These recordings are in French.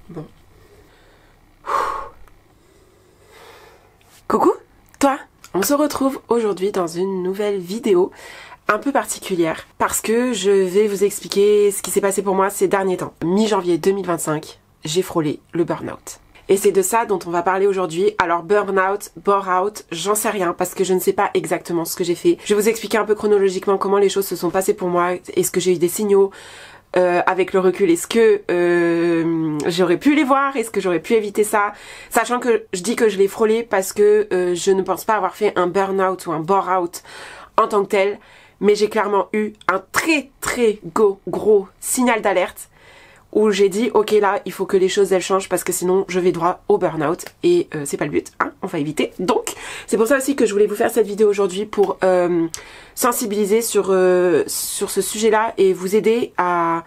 Bon. Coucou, toi! On se retrouve aujourd'hui dans une nouvelle vidéo un peu particulière parce que je vais vous expliquer ce qui s'est passé pour moi ces derniers temps. Mi-janvier 2025, j'ai frôlé le burn-out. Et c'est de ça dont on va parler aujourd'hui. Alors burn-out, bore-out, j'en sais rien parce que je ne sais pas exactement ce que j'ai fait. Je vais vous expliquer un peu chronologiquement comment les choses se sont passées pour moi. Est-ce que j'ai eu des signaux avec le recul? Est-ce que j'aurais pu les voir? Est-ce que j'aurais pu éviter ça? Sachant que je dis que je l'ai frôlé parce que je ne pense pas avoir fait un burn-out ou un bore-out en tant que tel. Mais j'ai clairement eu un très gros signal d'alerte où j'ai dit ok, là il faut que les choses elles changent parce que sinon je vais droit au burn-out et c'est pas le but, hein, on va éviter. Donc c'est pour ça aussi que je voulais vous faire cette vidéo aujourd'hui pour sensibiliser sur ce sujet là et vous aider à,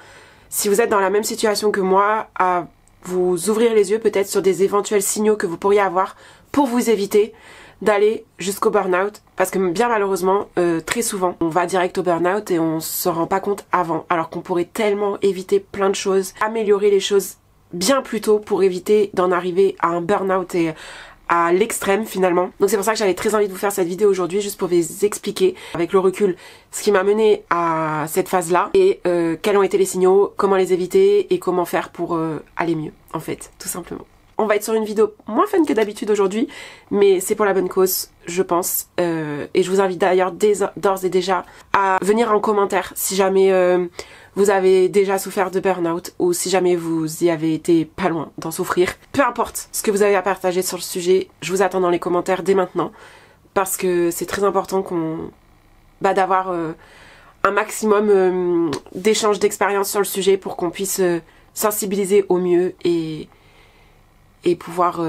si vous êtes dans la même situation que moi, à vous ouvrir les yeux peut-être sur des éventuels signaux que vous pourriez avoir pour vous éviter d'aller jusqu'au burn-out, parce que bien malheureusement, très souvent, on va direct au burn-out et on se rend pas compte avant, alors qu'on pourrait tellement éviter plein de choses, améliorer les choses bien plus tôt pour éviter d'en arriver à un burn-out et à l'extrême finalement. Donc c'est pour ça que j'avais très envie de vous faire cette vidéo aujourd'hui, juste pour vous expliquer avec le recul ce qui m'a mené à cette phase-là et quels ont été les signaux, comment les éviter et comment faire pour aller mieux, en fait, tout simplement. On va être sur une vidéo moins fun que d'habitude aujourd'hui, mais c'est pour la bonne cause, je pense. Et je vous invite d'ailleurs d'ores et déjà à venir en commentaire si jamais vous avez déjà souffert de burn-out ou si jamais vous y avez été pas loin d'en souffrir. Peu importe ce que vous avez à partager sur le sujet, je vous attends dans les commentaires dès maintenant parce que c'est très important d'avoir un maximum d'échanges d'expériences sur le sujet pour qu'on puisse sensibiliser au mieux et pouvoir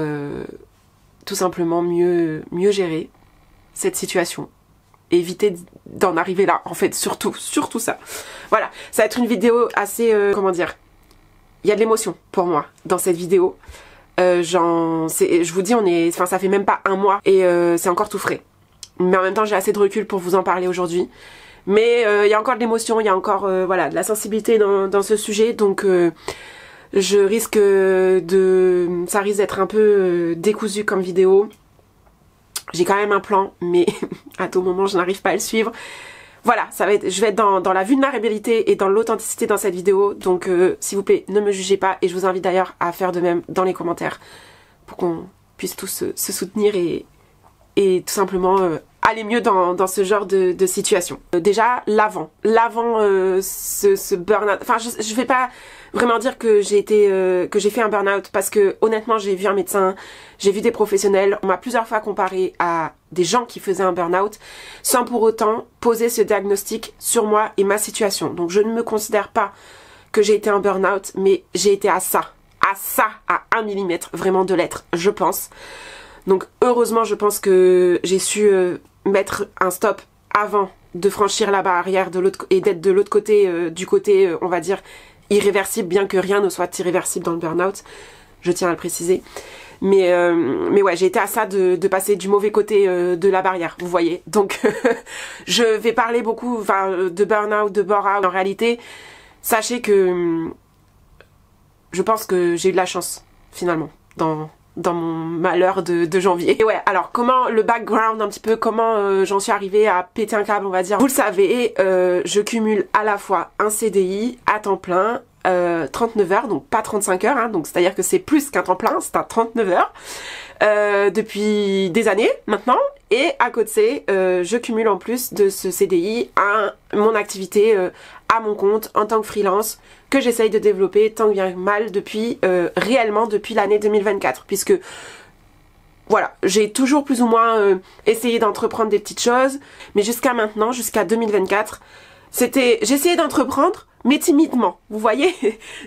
tout simplement mieux gérer cette situation. Et éviter d'en arriver là, en fait, surtout ça. Voilà, ça va être une vidéo assez, comment dire, il y a de l'émotion pour moi dans cette vidéo. Je vous dis, ça fait même pas un mois et c'est encore tout frais. Mais en même temps, j'ai assez de recul pour vous en parler aujourd'hui. Mais il y a encore de l'émotion, il y a encore voilà, de la sensibilité dans ce sujet, donc ça risque d'être un peu décousu comme vidéo. J'ai quand même un plan, mais à tout moment je n'arrive pas à le suivre. Voilà, je vais être dans la vulnérabilité et dans l'authenticité dans cette vidéo. Donc s'il vous plaît, ne me jugez pas. Et je vous invite d'ailleurs à faire de même dans les commentaires pour qu'on puisse tous se soutenir et tout simplement aller mieux dans ce genre de situation. Déjà, l'avant ce burn-out. Enfin, je vais pas vraiment dire que j'ai fait un burn-out parce que honnêtement, j'ai vu un médecin, j'ai vu des professionnels. On m'a plusieurs fois comparé à des gens qui faisaient un burn-out sans pour autant poser ce diagnostic sur moi et ma situation. Donc, je ne me considère pas que j'ai été un burn-out, mais j'ai été à 1 millimètre vraiment de l'être, je pense. Donc heureusement, je pense que j'ai su mettre un stop avant de franchir la barrière et d'être de l'autre côté, du côté, on va dire, irréversible, bien que rien ne soit irréversible dans le burn-out. Je tiens à le préciser. Mais ouais, j'ai été à ça de passer du mauvais côté de la barrière, vous voyez. Donc je vais parler beaucoup de burn-out, de bore-out. En réalité, sachez que je pense que j'ai eu de la chance, finalement, dans mon malheur de janvier. Et ouais, alors comment le background un petit peu, comment j'en suis arrivée à péter un câble, on va dire. Vous le savez, je cumule à la fois un CDI à temps plein, 39 heures, donc pas 35 heures, hein, donc c'est-à-dire que c'est plus qu'un temps plein, c'est un 39 heures, depuis des années maintenant. Et à côté, je cumule en plus de ce CDI mon activité à mon compte en tant que freelance que j'essaye de développer tant bien mal réellement depuis l'année 2024, puisque voilà, j'ai toujours plus ou moins essayé d'entreprendre des petites choses, mais jusqu'à maintenant, jusqu'à 2024, j'essayais d'entreprendre, mais timidement, vous voyez.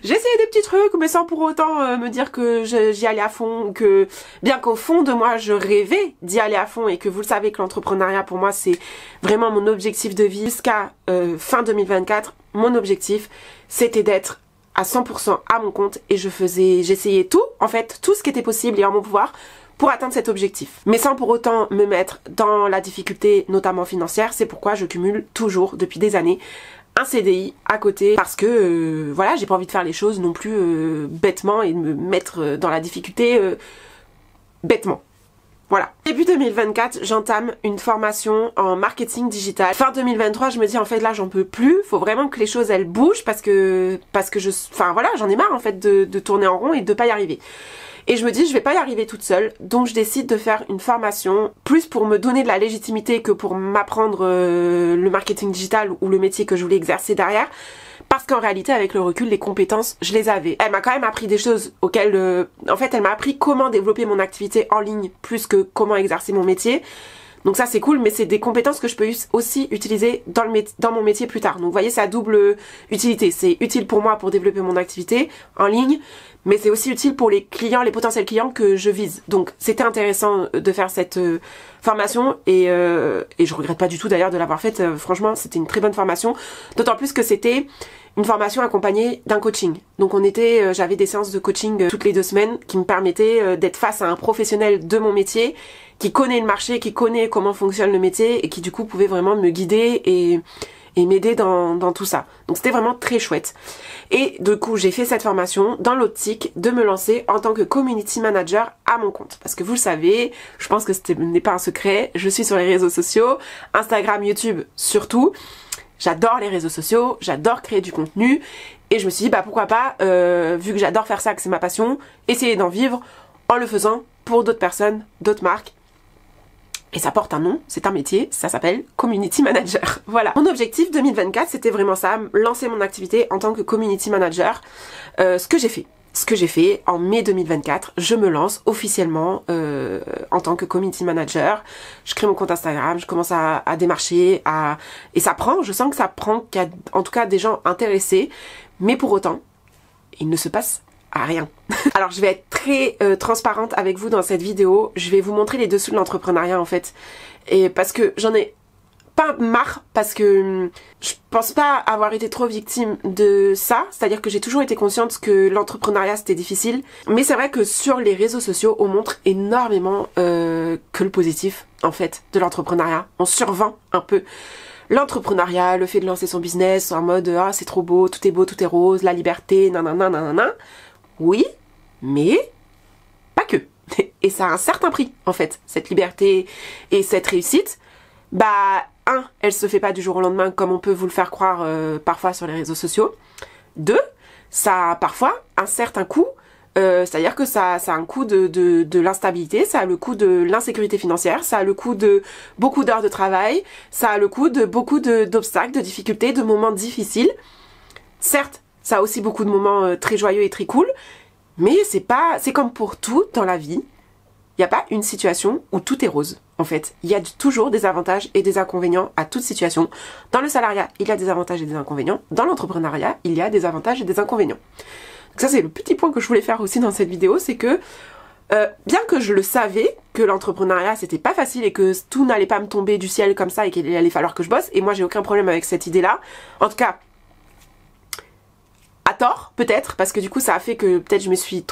J'essayais des petits trucs, mais sans pour autant me dire que j'y allais à fond, que bien qu'au fond de moi, je rêvais d'y aller à fond, et que vous le savez que l'entrepreneuriat, pour moi, c'est vraiment mon objectif de vie. Jusqu'à fin 2024, mon objectif, c'était d'être à 100% à mon compte, et j'essayais tout, en fait, tout ce qui était possible et en mon pouvoir, pour atteindre cet objectif. Mais sans pour autant me mettre dans la difficulté, notamment financière. C'est pourquoi je cumule toujours, depuis des années, un CDI à côté parce que voilà, j'ai pas envie de faire les choses non plus bêtement et de me mettre dans la difficulté bêtement. Voilà. Début 2024, j'entame une formation en marketing digital. Fin 2023, je me dis en fait là j'en peux plus, faut vraiment que les choses elles bougent parce que enfin voilà, j'en ai marre en fait de tourner en rond et de pas y arriver. Et je me dis je vais pas y arriver toute seule, donc je décide de faire une formation plus pour me donner de la légitimité que pour m'apprendre le marketing digital ou le métier que je voulais exercer derrière. Parce qu'en réalité, avec le recul, les compétences, je les avais. Elle m'a quand même appris des choses auxquelles... en fait, elle m'a appris comment développer mon activité en ligne plus que comment exercer mon métier. Donc ça, c'est cool, mais c'est des compétences que je peux aussi utiliser dans mon métier plus tard. Donc vous voyez, c'est à double utilité. C'est utile pour moi pour développer mon activité en ligne, mais c'est aussi utile pour les clients, les potentiels clients que je vise. Donc c'était intéressant de faire cette formation et je regrette pas du tout d'ailleurs de l'avoir faite. Franchement, c'était une très bonne formation. D'autant plus que c'était une formation accompagnée d'un coaching. Donc j'avais des séances de coaching toutes les 2 semaines qui me permettaient d'être face à un professionnel de mon métier qui connaît le marché, qui connaît comment fonctionne le métier et qui du coup pouvait vraiment me guider et m'aider dans tout ça. Donc c'était vraiment très chouette. Et du coup j'ai fait cette formation dans l'optique de me lancer en tant que community manager à mon compte. Parce que vous le savez, je pense que ce n'est pas un secret, je suis sur les réseaux sociaux, Instagram, YouTube surtout. J'adore les réseaux sociaux, j'adore créer du contenu et je me suis dit bah pourquoi pas, vu que j'adore faire ça, que c'est ma passion, essayer d'en vivre en le faisant pour d'autres personnes, d'autres marques. Et ça porte un nom, c'est un métier, ça s'appelle Community Manager. Voilà. Mon objectif 2024, c'était vraiment ça, lancer mon activité en tant que Community Manager. Ce que j'ai fait en mai 2024, je me lance officiellement en tant que Community Manager. Je crée mon compte Instagram, je commence à démarcher, et ça prend, je sens que ça prend, qu'il y a en tout cas des gens intéressés, mais pour autant, il ne se passe rien. Alors je vais être très transparente avec vous dans cette vidéo, je vais vous montrer les dessous de l'entrepreneuriat en fait, et parce que j'en ai pas marre, parce que je pense pas avoir été trop victime de ça, c'est-à-dire que j'ai toujours été consciente que l'entrepreneuriat c'était difficile, mais c'est vrai que sur les réseaux sociaux on montre énormément que le positif en fait de l'entrepreneuriat, on survend un peu l'entrepreneuriat, le fait de lancer son business en mode ah c'est trop beau, tout est rose, la liberté, nanana nanana. Oui, mais pas que. Et ça a un certain prix, en fait, cette liberté et cette réussite. Bah, elle se fait pas du jour au lendemain comme on peut vous le faire croire parfois sur les réseaux sociaux. 2, ça a parfois un certain coût, c'est-à-dire que ça a un coût de l'instabilité, ça a le coût de l'insécurité financière, ça a le coût de beaucoup d'heures de travail, ça a le coût de beaucoup d'obstacles, de difficultés, de moments difficiles. Certes, ça a aussi beaucoup de moments très joyeux et très cool, mais c'est comme pour tout dans la vie, il n'y a pas une situation où tout est rose, en fait. Il y a toujours des avantages et des inconvénients à toute situation. Dans le salariat, il y a des avantages et des inconvénients. Dans l'entrepreneuriat, il y a des avantages et des inconvénients. Donc ça, c'est le petit point que je voulais faire aussi dans cette vidéo, c'est que bien que je le savais, que l'entrepreneuriat c'était pas facile et que tout n'allait pas me tomber du ciel comme ça et qu'il allait falloir que je bosse, et moi j'ai aucun problème avec cette idée-là. En tout cas, à tort, peut-être, parce que du coup ça a fait que peut-être je me suis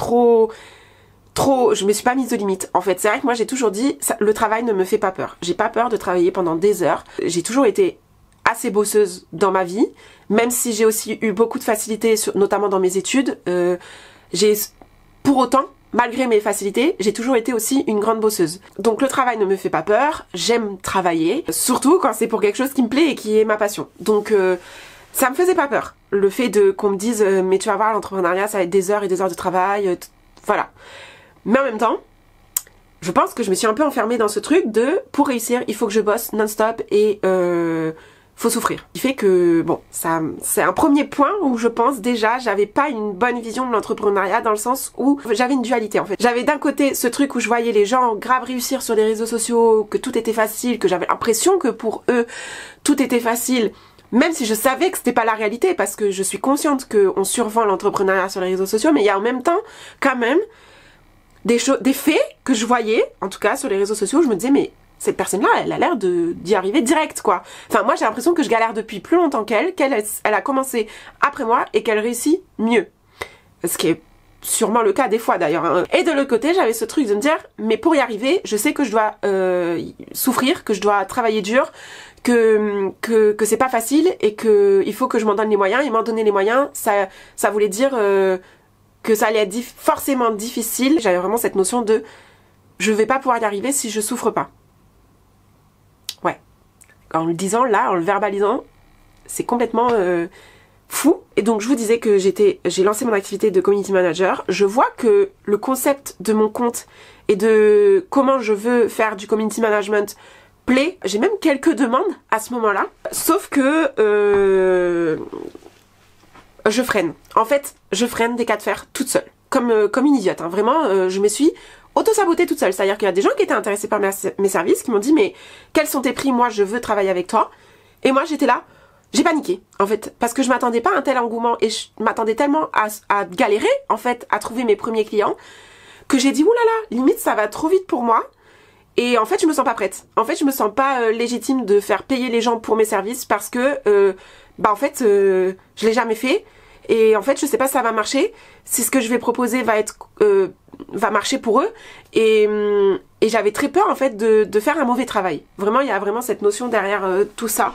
je me suis pas mise de limite. En fait, c'est vrai que moi j'ai toujours dit, le travail ne me fait pas peur. J'ai pas peur de travailler pendant des heures. J'ai toujours été assez bosseuse dans ma vie, même si j'ai aussi eu beaucoup de facilité, notamment dans mes études. Pour autant, malgré mes facilités, j'ai toujours été aussi une grande bosseuse. Donc le travail ne me fait pas peur, j'aime travailler, surtout quand c'est pour quelque chose qui me plaît et qui est ma passion. Donc ça me faisait pas peur, le fait qu'on me dise mais tu vas voir, l'entrepreneuriat ça va être des heures et des heures de travail, voilà. Mais en même temps, je pense que je me suis un peu enfermée dans ce truc de pour réussir, il faut que je bosse non-stop et faut souffrir. Ce qui fait que, bon, ça c'est un premier point où je pense déjà j'avais pas une bonne vision de l'entrepreneuriat dans le sens où j'avais une dualité en fait. J'avais d'un côté ce truc où je voyais les gens grave réussir sur les réseaux sociaux, que tout était facile, que j'avais l'impression que pour eux tout était facile, même si je savais que c'était pas la réalité parce que je suis consciente qu'on survend l'entrepreneuriat sur les réseaux sociaux, mais il y a en même temps quand même des faits que je voyais, en tout cas sur les réseaux sociaux, où je me disais mais cette personne-là, elle a l'air d'y arriver direct, quoi. Enfin, moi, j'ai l'impression que je galère depuis plus longtemps qu'elle a commencé après moi et qu'elle réussit mieux. Ce qui est sûrement le cas des fois, d'ailleurs. Hein. Et de l'autre côté, j'avais ce truc de me dire, mais pour y arriver, je sais que je dois souffrir, que je dois travailler dur, que c'est pas facile et que il faut que je m'en donne les moyens. Et m'en donner les moyens, ça voulait dire que ça allait être forcément difficile. J'avais vraiment cette notion de je vais pas pouvoir y arriver si je souffre pas. Ouais. En le disant là, en le verbalisant, c'est complètement fou. Et donc je vous disais que j'ai lancé mon activité de community manager. Je vois que le concept de mon compte et de comment je veux faire du community management plaît. J'ai même quelques demandes à ce moment-là. Sauf que je freine. En fait, je freine des cas de fer toute seule. Comme une idiote. Hein. Vraiment, je me suis auto-sabotée toute seule. C'est-à-dire qu'il y a des gens qui étaient intéressés par mes services, qui m'ont dit mais quels sont tes prix? Moi, je veux travailler avec toi. Et moi, j'étais là. J'ai paniqué, en fait, parce que je m'attendais pas à un tel engouement et je m'attendais tellement à galérer, en fait, à trouver mes premiers clients, que j'ai dit oulala, limite, ça va trop vite pour moi. Et en fait, je me sens pas prête. En fait, je me sens pas légitime de faire payer les gens pour mes services parce que, je l'ai jamais fait. Et en fait, je sais pas si ça va marcher. Si ce que je vais proposer va marcher pour eux. Et j'avais très peur, en fait, de faire un mauvais travail. Vraiment, il y a vraiment cette notion derrière tout ça.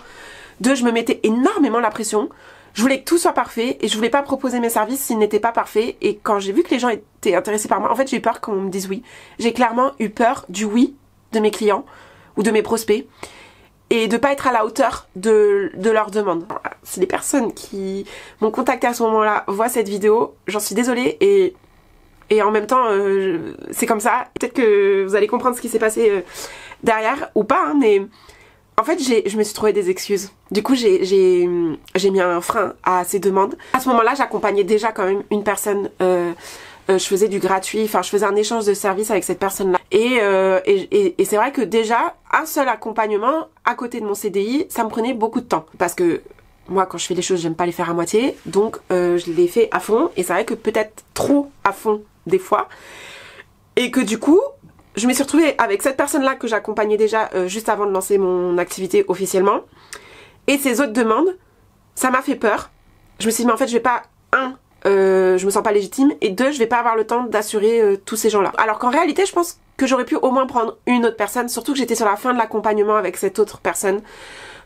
Je me mettais énormément la pression. Je voulais que tout soit parfait et je voulais pas proposer mes services s'ils n'étaient pas parfaits. Et quand j'ai vu que les gens étaient intéressés par moi, en fait, j'ai eu peur qu'on me dise oui. J'ai clairement eu peur du oui de mes clients ou de mes prospects et de pas être à la hauteur de leurs demandes. Si les personnes qui m'ont contacté à ce moment-là voient cette vidéo, j'en suis désolée et en même temps c'est comme ça. Peut-être que vous allez comprendre ce qui s'est passé derrière ou pas, hein, mais en fait je me suis trouvé des excuses. Du coup j'ai mis un frein à ces demandes. À ce moment-là, j'accompagnais déjà quand même une personne. Je faisais du gratuit, enfin je faisais un échange de services avec cette personne-là. Et c'est vrai que déjà, un seul accompagnement à côté de mon CDI, ça me prenait beaucoup de temps. Parce que moi, quand je fais les choses, j'aime pas les faire à moitié. Donc je les fais à fond. Et c'est vrai que peut-être trop à fond des fois. Et que du coup, je me suis retrouvée avec cette personne-là que j'accompagnais déjà juste avant de lancer mon activité officiellement. Et ces autres demandes, ça m'a fait peur. Je me suis dit, mais en fait, je vais pas, je me sens pas légitime, et deux, je vais pas avoir le temps d'assurer tous ces gens-là. Alors qu'en réalité, je pense que j'aurais pu au moins prendre une autre personne, surtout que j'étais sur la fin de l'accompagnement avec cette autre personne.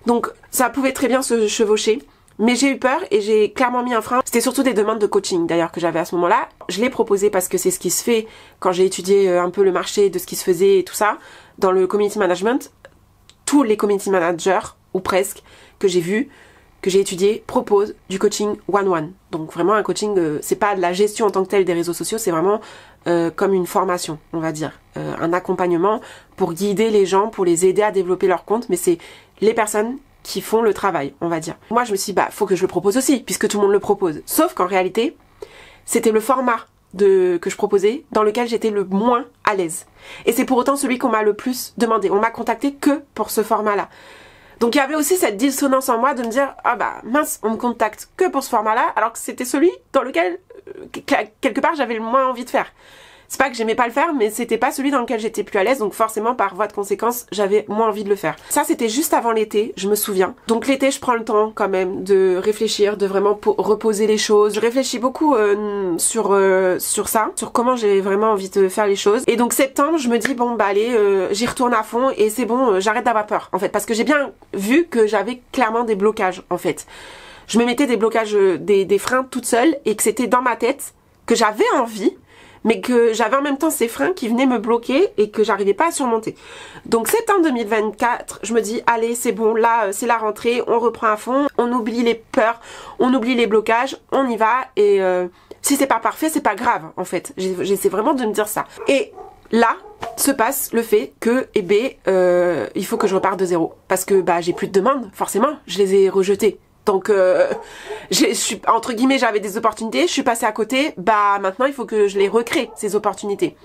Donc ça pouvait très bien se chevaucher. Mais j'ai eu peur et j'ai clairement mis un frein. C'était surtout des demandes de coaching d'ailleurs que j'avais à ce moment-là. Je l'ai proposé parce que c'est ce qui se fait quand j'ai étudié un peu le marché de ce qui se faisait et tout ça. Dans le community management, tous les community managers, ou presque, que j'ai vus, que j'ai étudié, proposent du coaching one-one. Donc vraiment un coaching, c'est pas de la gestion en tant que telle des réseaux sociaux, c'est vraiment comme une formation, on va dire. Un accompagnement pour guider les gens, pour les aider à développer leur compte, mais c'est les personnes qui font le travail, on va dire. Moi, je me suis dit, faut que je le propose aussi, puisque tout le monde le propose. Sauf qu'en réalité, c'était le format que je proposais dans lequel j'étais le moins à l'aise. Et c'est pour autant celui qu'on m'a le plus demandé. On m'a contacté que pour ce format-là. Donc il y avait aussi cette dissonance en moi de me dire, ah bah mince, on me contacte que pour ce format-là, alors que c'était celui dans lequel, quelque part, j'avais le moins envie de faire. C'est pas que j'aimais pas le faire, mais c'était pas celui dans lequel j'étais plus à l'aise, donc forcément par voie de conséquence, j'avais moins envie de le faire. Ça, c'était juste avant l'été, je me souviens. Donc l'été, je prends le temps quand même de réfléchir, de vraiment reposer les choses. Je réfléchis beaucoup sur ça, sur comment j'ai vraiment envie de faire les choses. Et donc septembre, je me dis bon bah allez, j'y retourne à fond et c'est bon, j'arrête d'avoir peur en fait, parce que j'ai bien vu que j'avais clairement des blocages en fait. Je me mettais des blocages, des freins toute seule, et que c'était dans ma tête que j'avais envie, mais que j'avais en même temps ces freins qui venaient me bloquer et que j'arrivais pas à surmonter. Donc septembre 2024, je me dis allez c'est bon, là c'est la rentrée, on reprend à fond, on oublie les peurs, on oublie les blocages, on y va, et si c'est pas parfait, c'est pas grave en fait. J'essaie vraiment de me dire ça. Et là se passe le fait que il faut que je reparte de zéro, parce que j'ai plus de demandes, forcément, je les ai rejetées. Donc entre guillemets, j'avais des opportunités, je suis passée à côté, maintenant il faut que je les recrée, ces opportunités.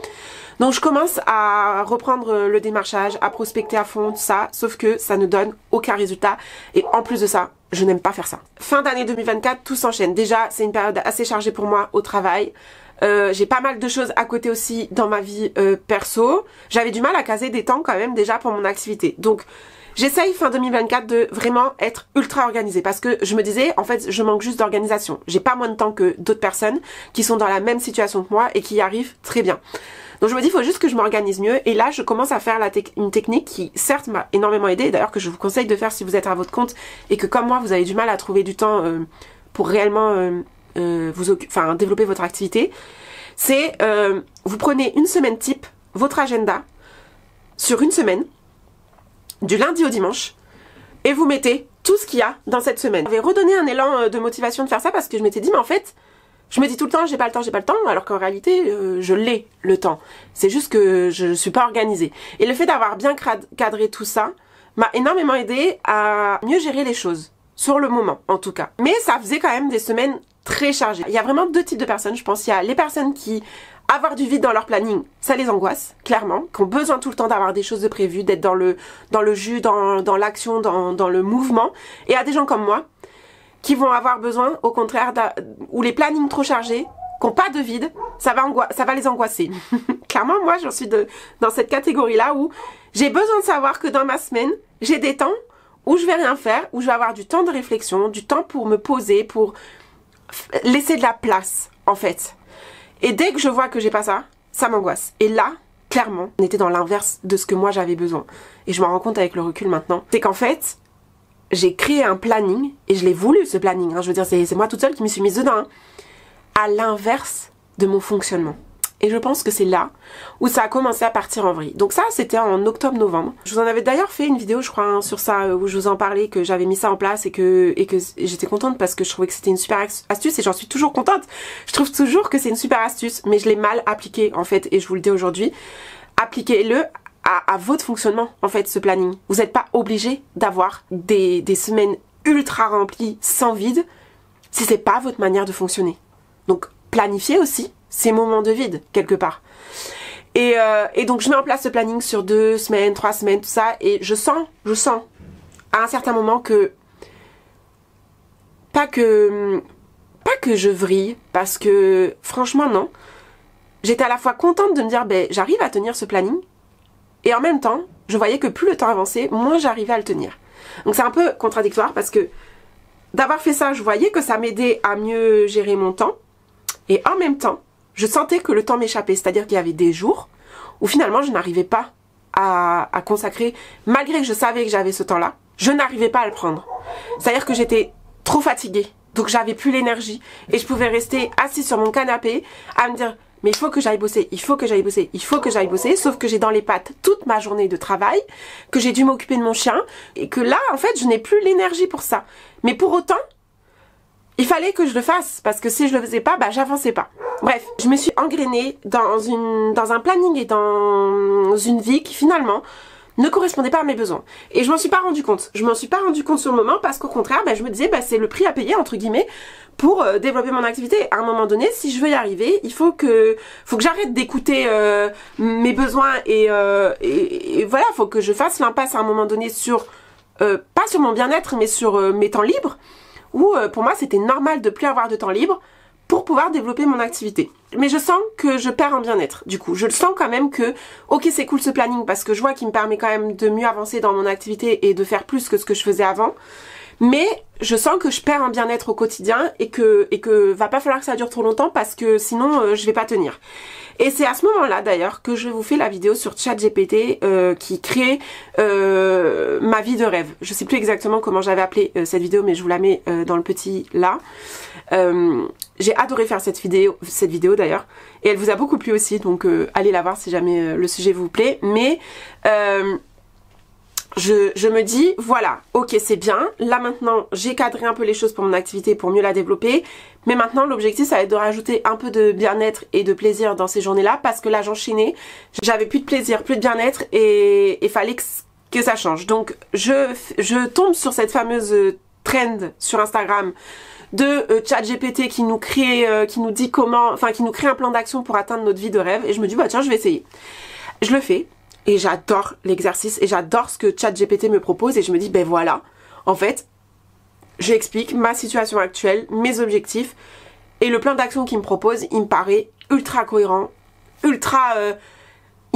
Donc je commence à reprendre le démarchage, à prospecter à fond, tout ça, sauf que ça ne donne aucun résultat, et en plus de ça, je n'aime pas faire ça. Fin d'année 2024, tout s'enchaîne. Déjà, c'est une période assez chargée pour moi au travail. J'ai pas mal de choses à côté aussi dans ma vie perso. J'avais du mal à caser des temps quand même déjà pour mon activité. Donc J'essaye fin 2024 de vraiment être ultra organisée parce que je me disais, en fait, je manque juste d'organisation. J'ai pas moins de temps que d'autres personnes qui sont dans la même situation que moi et qui y arrivent très bien. Donc je me dis, il faut juste que je m'organise mieux. Et là, je commence à faire une technique qui, certes, m'a énormément aidée. D'ailleurs, que je vous conseille de faire si vous êtes à votre compte et que, comme moi, vous avez du mal à trouver du temps pour réellement développer votre activité. C'est, vous prenez une semaine type, votre agenda, sur une semaine, du lundi au dimanche, et vous mettez tout ce qu'il y a dans cette semaine. J'avais redonné un élan de motivation de faire ça parce que je m'étais dit, mais en fait, je me dis tout le temps, j'ai pas le temps, alors qu'en réalité, je l'ai, le temps. C'est juste que je suis pas organisée. Et le fait d'avoir bien cadré tout ça m'a énormément aidé à mieux gérer les choses. Sur le moment, en tout cas. Mais ça faisait quand même des semaines très chargées. Il y a vraiment deux types de personnes, je pense. Il y a les personnes qui, avoir du vide dans leur planning, ça les angoisse, clairement, qui ont besoin tout le temps d'avoir des choses de prévues, d'être dans le jus, dans l'action, dans le mouvement. Et il y a des gens comme moi, qui vont avoir besoin, au contraire, ou les plannings trop chargés, qui n'ont pas de vide, ça va les angoisser. Clairement, moi, j'en suis dans cette catégorie-là où j'ai besoin de savoir que dans ma semaine, j'ai des temps où je vais rien faire, où je vais avoir du temps de réflexion, du temps pour me poser, pour laisser de la place, en fait. Et dès que je vois que j'ai pas ça, ça m'angoisse. Et là, clairement, on était dans l'inverse de ce que moi j'avais besoin. Et je me rends compte avec le recul maintenant, c'est qu'en fait, j'ai créé un planning, et je l'ai voulu ce planning, hein, je veux dire, c'est moi toute seule qui m'y suis mise dedans, hein, à l'inverse de mon fonctionnement. Et je pense que c'est là où ça a commencé à partir en vrille. Donc ça, c'était en octobre-novembre. Je vous en avais d'ailleurs fait une vidéo, je crois, hein, sur ça, où je vous en parlais, que j'avais mis ça en place et que j'étais contente parce que je trouvais que c'était une super astuce et j'en suis toujours contente. Je trouve toujours que c'est une super astuce, mais je l'ai mal appliquée, en fait, et je vous le dis aujourd'hui. Appliquez-le à votre fonctionnement, en fait, ce planning. Vous n'êtes pas obligé d'avoir des semaines ultra remplies, sans vide, si c'est pas votre manière de fonctionner. Donc, planifiez aussi ces moments de vide, quelque part. Et donc, je mets en place ce planning sur 2 semaines, 3 semaines, tout ça, et je sens, à un certain moment que, pas que je vrille, parce que, franchement, non. J'étais à la fois contente de me dire, ben, j'arrive à tenir ce planning, et en même temps, je voyais que plus le temps avançait, moins j'arrivais à le tenir. Donc, c'est un peu contradictoire, parce que, d'avoir fait ça, je voyais que ça m'aidait à mieux gérer mon temps, et en même temps, je sentais que le temps m'échappait, c'est-à-dire qu'il y avait des jours où finalement je n'arrivais pas à consacrer, malgré que je savais que j'avais ce temps-là, je n'arrivais pas à le prendre. C'est-à-dire que j'étais trop fatiguée, donc j'avais plus l'énergie et je pouvais rester assise sur mon canapé à me dire mais il faut que j'aille bosser, il faut que j'aille bosser, il faut que j'aille bosser, sauf que j'ai dans les pattes toute ma journée de travail, que j'ai dû m'occuper de mon chien et que là en fait je n'ai plus l'énergie pour ça. Mais pour autant, il fallait que je le fasse parce que si je le faisais pas, bah j'avançais pas. Bref, je me suis engrainée dans un planning et dans une vie qui finalement ne correspondait pas à mes besoins. Et je m'en suis pas rendu compte. Je m'en suis pas rendu compte sur le moment parce qu'au contraire, bah, je me disais, bah, c'est le prix à payer entre guillemets pour développer mon activité. À un moment donné, si je veux y arriver, il faut que j'arrête d'écouter mes besoins et voilà, faut que je fasse l'impasse à un moment donné sur pas sur mon bien-être, mais sur mes temps libres. Où pour moi c'était normal de plus avoir de temps libre pour pouvoir développer mon activité. Mais je sens que je perds en bien-être. Du coup, je le sens quand même que, ok, c'est cool ce planning parce que je vois qu'il me permet quand même de mieux avancer dans mon activité et de faire plus que ce que je faisais avant. Mais je sens que je perds en bien-être au quotidien et que va pas falloir que ça dure trop longtemps parce que sinon je vais pas tenir. Et c'est à ce moment-là d'ailleurs que je vous fais la vidéo sur ChatGPT qui crée ma vie de rêve. Je sais plus exactement comment j'avais appelé cette vidéo, mais je vous la mets dans le petit là. J'ai adoré faire cette vidéo d'ailleurs, et elle vous a beaucoup plu aussi, donc allez la voir si jamais le sujet vous plaît. Mais je me dis, voilà, ok c'est bien, là maintenant j'ai cadré un peu les choses pour mon activité pour mieux la développer, mais maintenant l'objectif ça va être de rajouter un peu de bien-être et de plaisir dans ces journées-là, parce que là j'avais plus de plaisir, plus de bien-être, et il fallait que ça change. Donc je tombe sur cette fameuse trend sur Instagram de ChatGPT qui nous dit comment, enfin qui nous crée un plan d'action pour atteindre notre vie de rêve, et je me dis bah tiens je vais essayer. Je le fais. Et j'adore l'exercice et j'adore ce que ChatGPT me propose, et je me dis ben voilà, en fait, j'explique ma situation actuelle, mes objectifs, et le plan d'action qu'il me propose, il me paraît ultra cohérent, il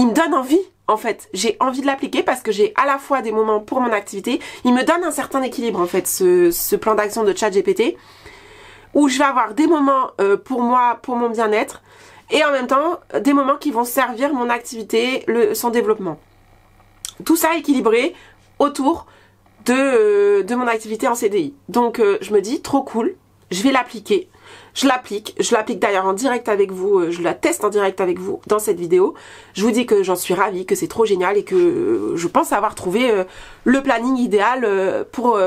me donne envie en fait. J'ai envie de l'appliquer parce que j'ai à la fois des moments pour mon activité. Il me donne un certain équilibre en fait, ce plan d'action de ChatGPT, où je vais avoir des moments pour moi, pour mon bien-être, et en même temps des moments qui vont servir mon activité, son développement. Tout ça équilibré autour de mon activité en CDI. Donc je me dis trop cool, je vais l'appliquer. Je l'applique d'ailleurs en direct avec vous, je la teste en direct avec vous dans cette vidéo. Je vous dis que j'en suis ravie, que c'est trop génial et que je pense avoir trouvé le planning idéal pour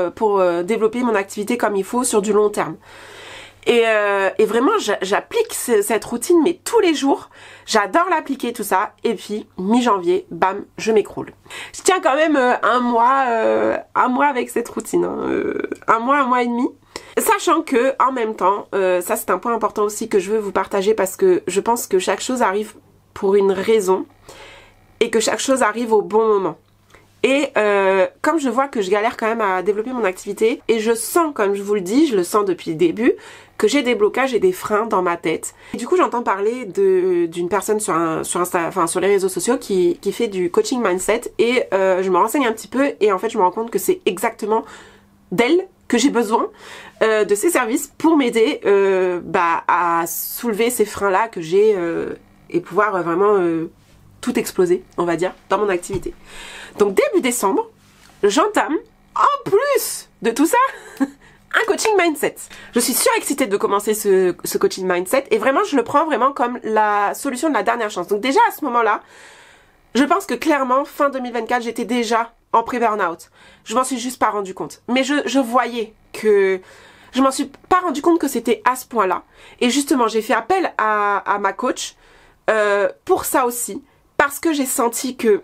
développer mon activité comme il faut sur du long terme. Et vraiment j'applique cette routine mais tous les jours, j'adore l'appliquer tout ça, et puis mi-janvier, bam, je m'écroule. Je tiens quand même un mois avec cette routine, hein, un mois et demi. Sachant que, en même temps, ça c'est un point important aussi que je veux vous partager parce que je pense que chaque chose arrive pour une raison et que chaque chose arrive au bon moment. Et comme je vois que je galère quand même à développer mon activité et je sens, comme je vous le dis, je le sens depuis le début, que j'ai des blocages et des freins dans ma tête. Et du coup, j'entends parler d'une personne sur les réseaux sociaux qui fait du coaching mindset et je me renseigne un petit peu et en fait, je me rends compte que c'est exactement d'elle que j'ai besoin de ces services pour m'aider à soulever ces freins-là que j'ai et pouvoir vraiment tout exploser, on va dire, dans mon activité. Donc début décembre, j'entame, en plus de tout ça, un coaching mindset. Je suis surexcitée de commencer ce coaching mindset et vraiment je le prends vraiment comme la solution de la dernière chance. Donc déjà à ce moment-là, je pense que clairement, fin 2024, j'étais déjà en pré-burnout. Je m'en suis juste pas rendu compte. Mais je voyais que... Je m'en suis pas rendu compte que c'était à ce point-là. Et justement, j'ai fait appel à ma coach pour ça aussi. Parce que j'ai senti que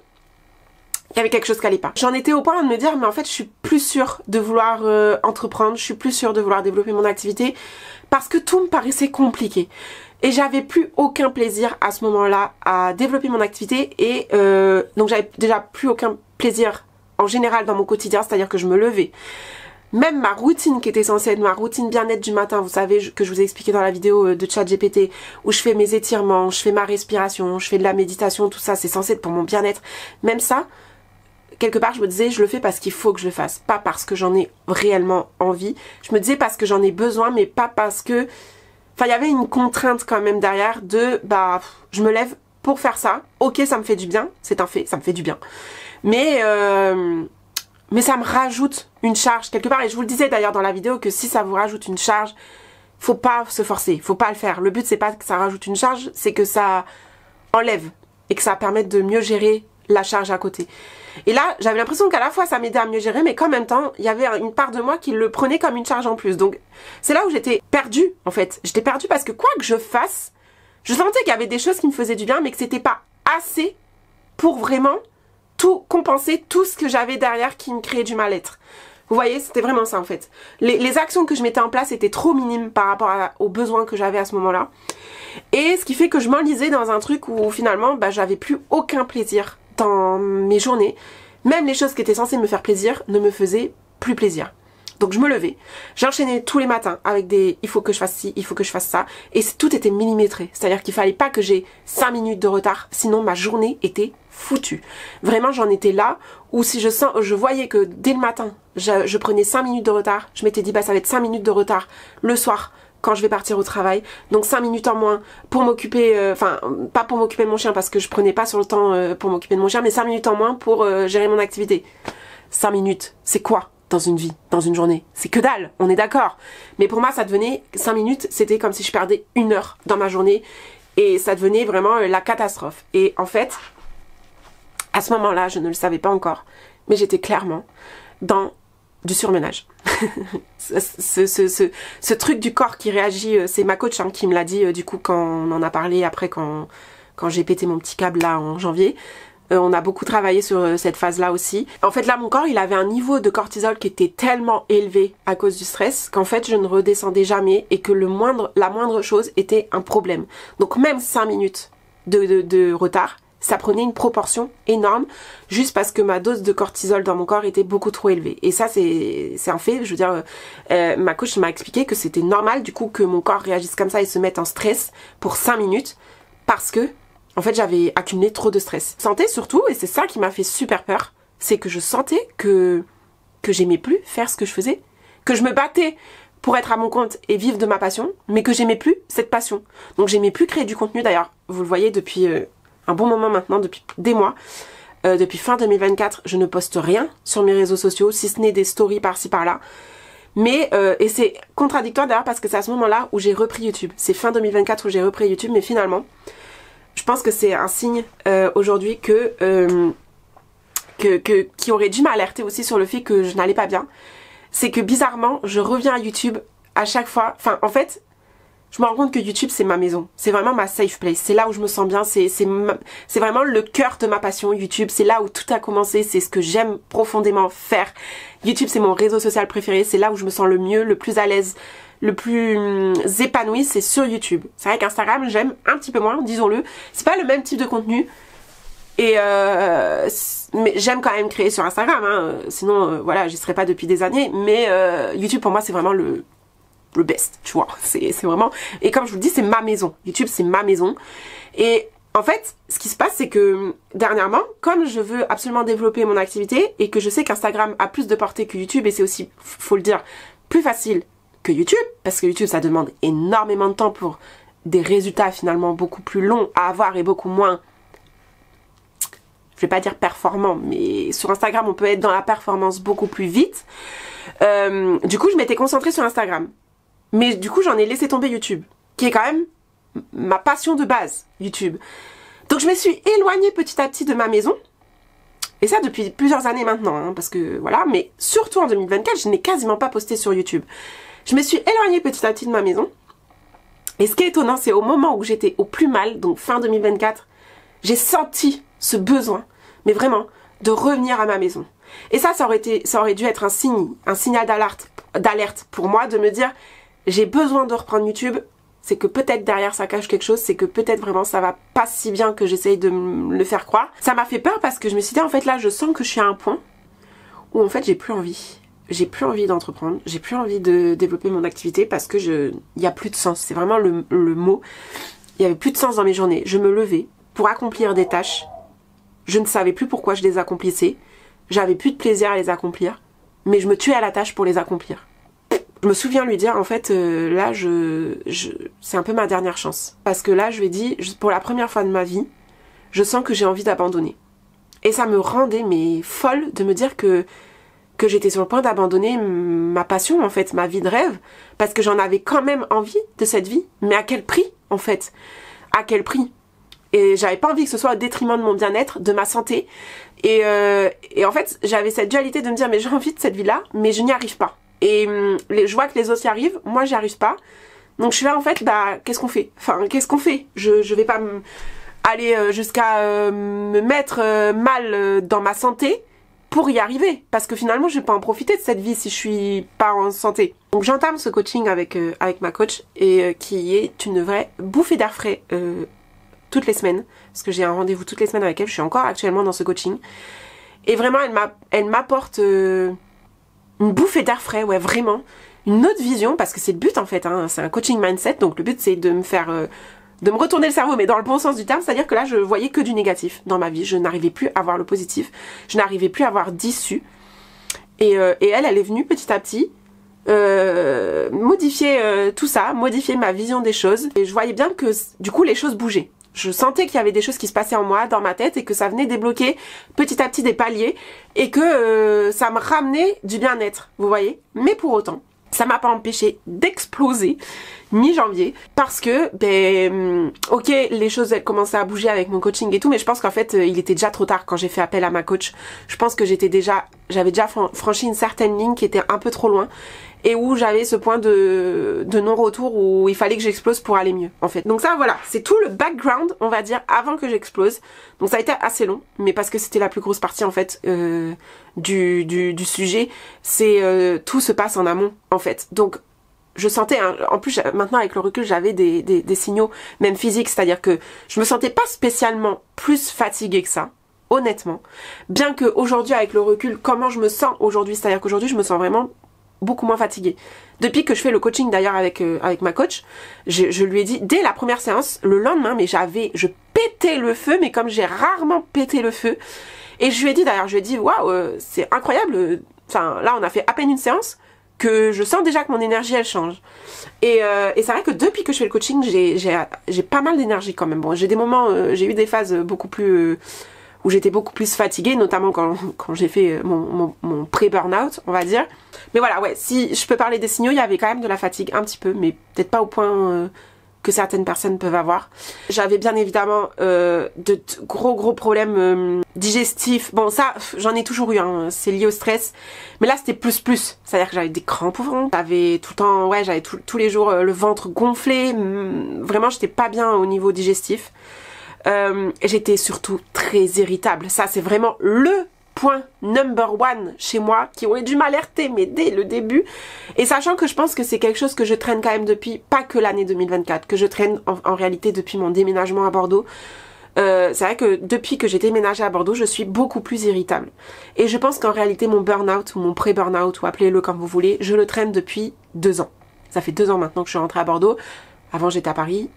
il y avait quelque chose qui allait pas. J'en étais au point de me dire, mais en fait, je suis plus sûre de vouloir entreprendre. Je suis plus sûre de vouloir développer mon activité. Parce que tout me paraissait compliqué. Et j'avais plus aucun plaisir à ce moment-là à développer mon activité. Et donc, j'avais déjà plus aucun plaisir en général dans mon quotidien, c'est-à-dire que je me levais. Même ma routine qui était censée être ma routine bien-être du matin, vous savez que je vous ai expliqué dans la vidéo de ChatGPT, où je fais mes étirements, je fais ma respiration, je fais de la méditation, tout ça, c'est censé être pour mon bien-être. Même ça, quelque part je me disais je le fais parce qu'il faut que je le fasse, pas parce que j'en ai réellement envie. Je me disais parce que j'en ai besoin, mais pas parce que... Enfin, il y avait une contrainte quand même derrière de, je me lève pour faire ça. Ok, ça me fait du bien, c'est un fait, ça me fait du bien. Mais ça me rajoute une charge quelque part. Et je vous le disais d'ailleurs dans la vidéo que si ça vous rajoute une charge, faut pas se forcer, faut pas le faire. Le but c'est pas que ça rajoute une charge, c'est que ça enlève et que ça permette de mieux gérer la charge à côté. Et là, j'avais l'impression qu'à la fois ça m'aidait à mieux gérer, mais qu'en même temps, il y avait une part de moi qui le prenait comme une charge en plus. Donc c'est là où j'étais perdue en fait. J'étais perdue parce que quoi que je fasse, je sentais qu'il y avait des choses qui me faisaient du bien, mais que c'était pas assez pour vraiment tout compenser, tout ce que j'avais derrière qui me créait du mal-être. Vous voyez, c'était vraiment ça en fait. Les actions que je mettais en place étaient trop minimes par rapport aux besoins que j'avais à ce moment-là. Et ce qui fait que je m'enlisais dans un truc où finalement, j'avais plus aucun plaisir dans mes journées. Même les choses qui étaient censées me faire plaisir ne me faisaient plus plaisir. Donc je me levais, j'enchaînais tous les matins avec des il faut que je fasse ci, il faut que je fasse ça, et tout était millimétré. C'est-à-dire qu'il fallait pas que j'ai 5 minutes de retard, sinon ma journée était foutue. Vraiment j'en étais là, où si je voyais que dès le matin, je prenais 5 minutes de retard, je m'étais dit ça va être 5 minutes de retard le soir quand je vais partir au travail, donc 5 minutes en moins pour m'occuper, pas pour m'occuper de mon chien parce que je prenais pas sur le temps pour m'occuper de mon chien, mais 5 minutes en moins pour gérer mon activité. 5 minutes, c'est quoi dans une vie, dans une journée? C'est que dalle, on est d'accord. Mais pour moi, ça devenait 5 minutes, c'était comme si je perdais 1 heure dans ma journée et ça devenait vraiment la catastrophe. Et en fait, à ce moment-là, je ne le savais pas encore, mais j'étais clairement dans du surmenage. ce truc du corps qui réagit, c'est ma coach qui me l'a dit du coup quand on en a parlé après quand j'ai pété mon petit câble là en janvier. On a beaucoup travaillé sur cette phase-là aussi. En fait, là, mon corps, il avait un niveau de cortisol qui était tellement élevé à cause du stress qu'en fait, je ne redescendais jamais et que la moindre chose était un problème. Donc, même 5 minutes de retard, ça prenait une proportion énorme juste parce que ma dose de cortisol dans mon corps était beaucoup trop élevée. Et ça, c'est un fait. Je veux dire, ma coach m'a expliqué que c'était normal du coup que mon corps réagisse comme ça et se mette en stress pour 5 minutes parce que En fait, j'avais accumulé trop de stress. Je sentais surtout, et c'est ça qui m'a fait super peur, c'est que je sentais que j'aimais plus faire ce que je faisais, que je me battais pour être à mon compte et vivre de ma passion, mais que j'aimais plus cette passion. Donc j'aimais plus créer du contenu. D'ailleurs, vous le voyez depuis un bon moment maintenant, depuis des mois. Depuis fin 2024, je ne poste rien sur mes réseaux sociaux, si ce n'est des stories par-ci par-là. Mais, et c'est contradictoire d'ailleurs parce que c'est à ce moment-là où j'ai repris YouTube. C'est fin 2024 où j'ai repris YouTube, mais finalement, je pense que c'est un signe aujourd'hui qui aurait dû m'alerter aussi sur le fait que je n'allais pas bien. C'est que bizarrement, je reviens à YouTube à chaque fois. Enfin, en fait, je me rends compte que YouTube, c'est ma maison. C'est vraiment ma safe place. C'est là où je me sens bien. C'est vraiment le cœur de ma passion, YouTube. C'est là où tout a commencé. C'est ce que j'aime profondément faire. YouTube, c'est mon réseau social préféré. C'est là où je me sens le mieux, le plus à l'aise, le plus épanoui. C'est sur YouTube. C'est vrai qu'Instagram, j'aime un petit peu moins, disons-le. C'est pas le même type de contenu. Et mais j'aime quand même créer sur Instagram. Hein. Sinon, voilà, j'y serais pas depuis des années. Mais YouTube, pour moi, c'est vraiment le best, tu vois, c'est vraiment, et comme je vous le dis, c'est ma maison, YouTube c'est ma maison, et en fait, ce qui se passe, c'est que dernièrement, comme je veux absolument développer mon activité, et que je sais qu'Instagram a plus de portée que YouTube, et c'est aussi, faut le dire, plus facile que YouTube, parce que YouTube ça demande énormément de temps pour des résultats finalement beaucoup plus longs à avoir et beaucoup moins, je vais pas dire performant, mais sur Instagram on peut être dans la performance beaucoup plus vite. Du coup je m'étais concentrée sur Instagram. Mais du coup, j'en ai laissé tomber YouTube, qui est quand même ma passion de base, YouTube. Donc, je me suis éloignée petit à petit de ma maison. Et ça, depuis plusieurs années maintenant, hein, parce que voilà. Mais surtout en 2024, je n'ai quasiment pas posté sur YouTube. Je me suis éloignée petit à petit de ma maison. Et ce qui est étonnant, c'est au moment où j'étais au plus mal, donc fin 2024, j'ai senti ce besoin, mais vraiment, de revenir à ma maison. Et ça aurait dû être un signal d'alerte pour moi, de me dire... J'ai besoin de reprendre YouTube, c'est que peut-être derrière ça cache quelque chose, c'est que peut-être vraiment ça va pas si bien que j'essaye de me le faire croire. Ça m'a fait peur parce que je me suis dit en fait là je sens que je suis à un point où en fait j'ai plus envie. J'ai plus envie d'entreprendre, j'ai plus envie de développer mon activité parce que il y a plus de sens, c'est vraiment le mot. Il y avait plus de sens dans mes journées. Je me levais pour accomplir des tâches, je ne savais plus pourquoi je les accomplissais, j'avais plus de plaisir à les accomplir, mais je me tuais à la tâche pour les accomplir. Je me souviens lui dire en fait là c'est un peu ma dernière chance parce que là je lui ai dit pour la première fois de ma vie je sens que j'ai envie d'abandonner et ça me rendait mais folle de me dire que j'étais sur le point d'abandonner ma passion en fait, ma vie de rêve parce que j'en avais quand même envie de cette vie, mais à quel prix en fait, à quel prix? Et j'avais pas envie que ce soit au détriment de mon bien-être, de ma santé et en fait j'avais cette dualité de me dire mais j'ai envie de cette vie là mais je n'y arrive pas. Et je vois que les autres y arrivent, moi j'y arrive pas. Donc je suis là en fait, bah qu'est-ce qu'on fait? Enfin qu'est-ce qu'on fait? Je vais pas aller jusqu'à me mettre mal dans ma santé pour y arriver. Parce que finalement je vais pas en profiter de cette vie si je suis pas en santé. Donc j'entame ce coaching avec ma coach et qui est une vraie bouffée d'air frais toutes les semaines. Parce que j'ai un rendez-vous toutes les semaines avec elle, je suis encore actuellement dans ce coaching. Et vraiment elle m'apporte... une bouffée d'air frais, ouais, vraiment. Une autre vision, parce que c'est le but en fait, hein, c'est un coaching mindset, donc le but c'est de me faire, de me retourner le cerveau, mais dans le bon sens du terme, c'est-à-dire que là je voyais que du négatif dans ma vie, je n'arrivais plus à voir le positif, je n'arrivais plus à voir d'issue, et elle est venue petit à petit modifier tout ça, modifier ma vision des choses, et je voyais bien que du coup les choses bougeaient. Je sentais qu'il y avait des choses qui se passaient en moi, dans ma tête, et que ça venait débloquer petit à petit des paliers, et que ça me ramenait du bien-être, vous voyez. Mais pour autant, ça m'a pas empêché d'exploser mi-janvier, parce que, ok, les choses elles commençaient à bouger avec mon coaching et tout, mais je pense qu'en fait, il était déjà trop tard quand j'ai fait appel à ma coach. Je pense que j'avais déjà franchi une certaine ligne qui était un peu trop loin, et où j'avais ce point de non-retour où il fallait que j'explose pour aller mieux, en fait. Donc ça, voilà, c'est tout le background, on va dire, avant que j'explose. Donc ça a été assez long, mais parce que c'était la plus grosse partie, en fait, du sujet. C'est tout se passe en amont, en fait. Donc, je sentais, hein, en plus, maintenant, avec le recul, j'avais des signaux, même physiques, c'est-à-dire que je me sentais pas spécialement plus fatiguée que ça, honnêtement. Bien que aujourd'hui, avec le recul, comment je me sens aujourd'hui, c'est-à-dire qu'aujourd'hui, je me sens vraiment beaucoup moins fatiguée. Depuis que je fais le coaching d'ailleurs avec ma coach, je lui ai dit dès la première séance, le lendemain, mais je pété le feu, mais comme j'ai rarement pété le feu. Et je lui ai dit d'ailleurs, je lui ai dit waouh, c'est incroyable. Enfin là, on a fait à peine une séance que je sens déjà que mon énergie elle change. Et c'est vrai que depuis que je fais le coaching, j'ai pas mal d'énergie quand même. Bon, j'ai des moments, j'ai eu des phases beaucoup plus où j'étais beaucoup plus fatiguée, notamment quand j'ai fait mon pré-burnout, on va dire. Mais voilà, ouais, si je peux parler des signaux, il y avait quand même de la fatigue un petit peu, mais peut-être pas au point que certaines personnes peuvent avoir. J'avais bien évidemment de gros problèmes digestifs. Bon ça, j'en ai toujours eu, hein. C'est lié au stress. Mais là c'était plus. C'est-à-dire que j'avais des crampes au ventre. J'avais tout le temps, ouais, j'avais tous les jours le ventre gonflé. Vraiment j'étais pas bien au niveau digestif. J'étais surtout très irritable. Ça c'est vraiment le point number one chez moi qui aurait dû m'alerter mais dès le début, et sachant que je pense que c'est quelque chose que je traîne quand même depuis pas que l'année 2024, que je traîne en réalité depuis mon déménagement à Bordeaux. C'est vrai que depuis que j'ai déménagé à Bordeaux, je suis beaucoup plus irritable, et je pense qu'en réalité mon burn-out ou mon pré-burn-out, ou appelez-le comme vous voulez, je le traîne depuis 2 ans. Ça fait 2 ans maintenant que je suis rentrée à Bordeaux. Avant j'étais à Paris.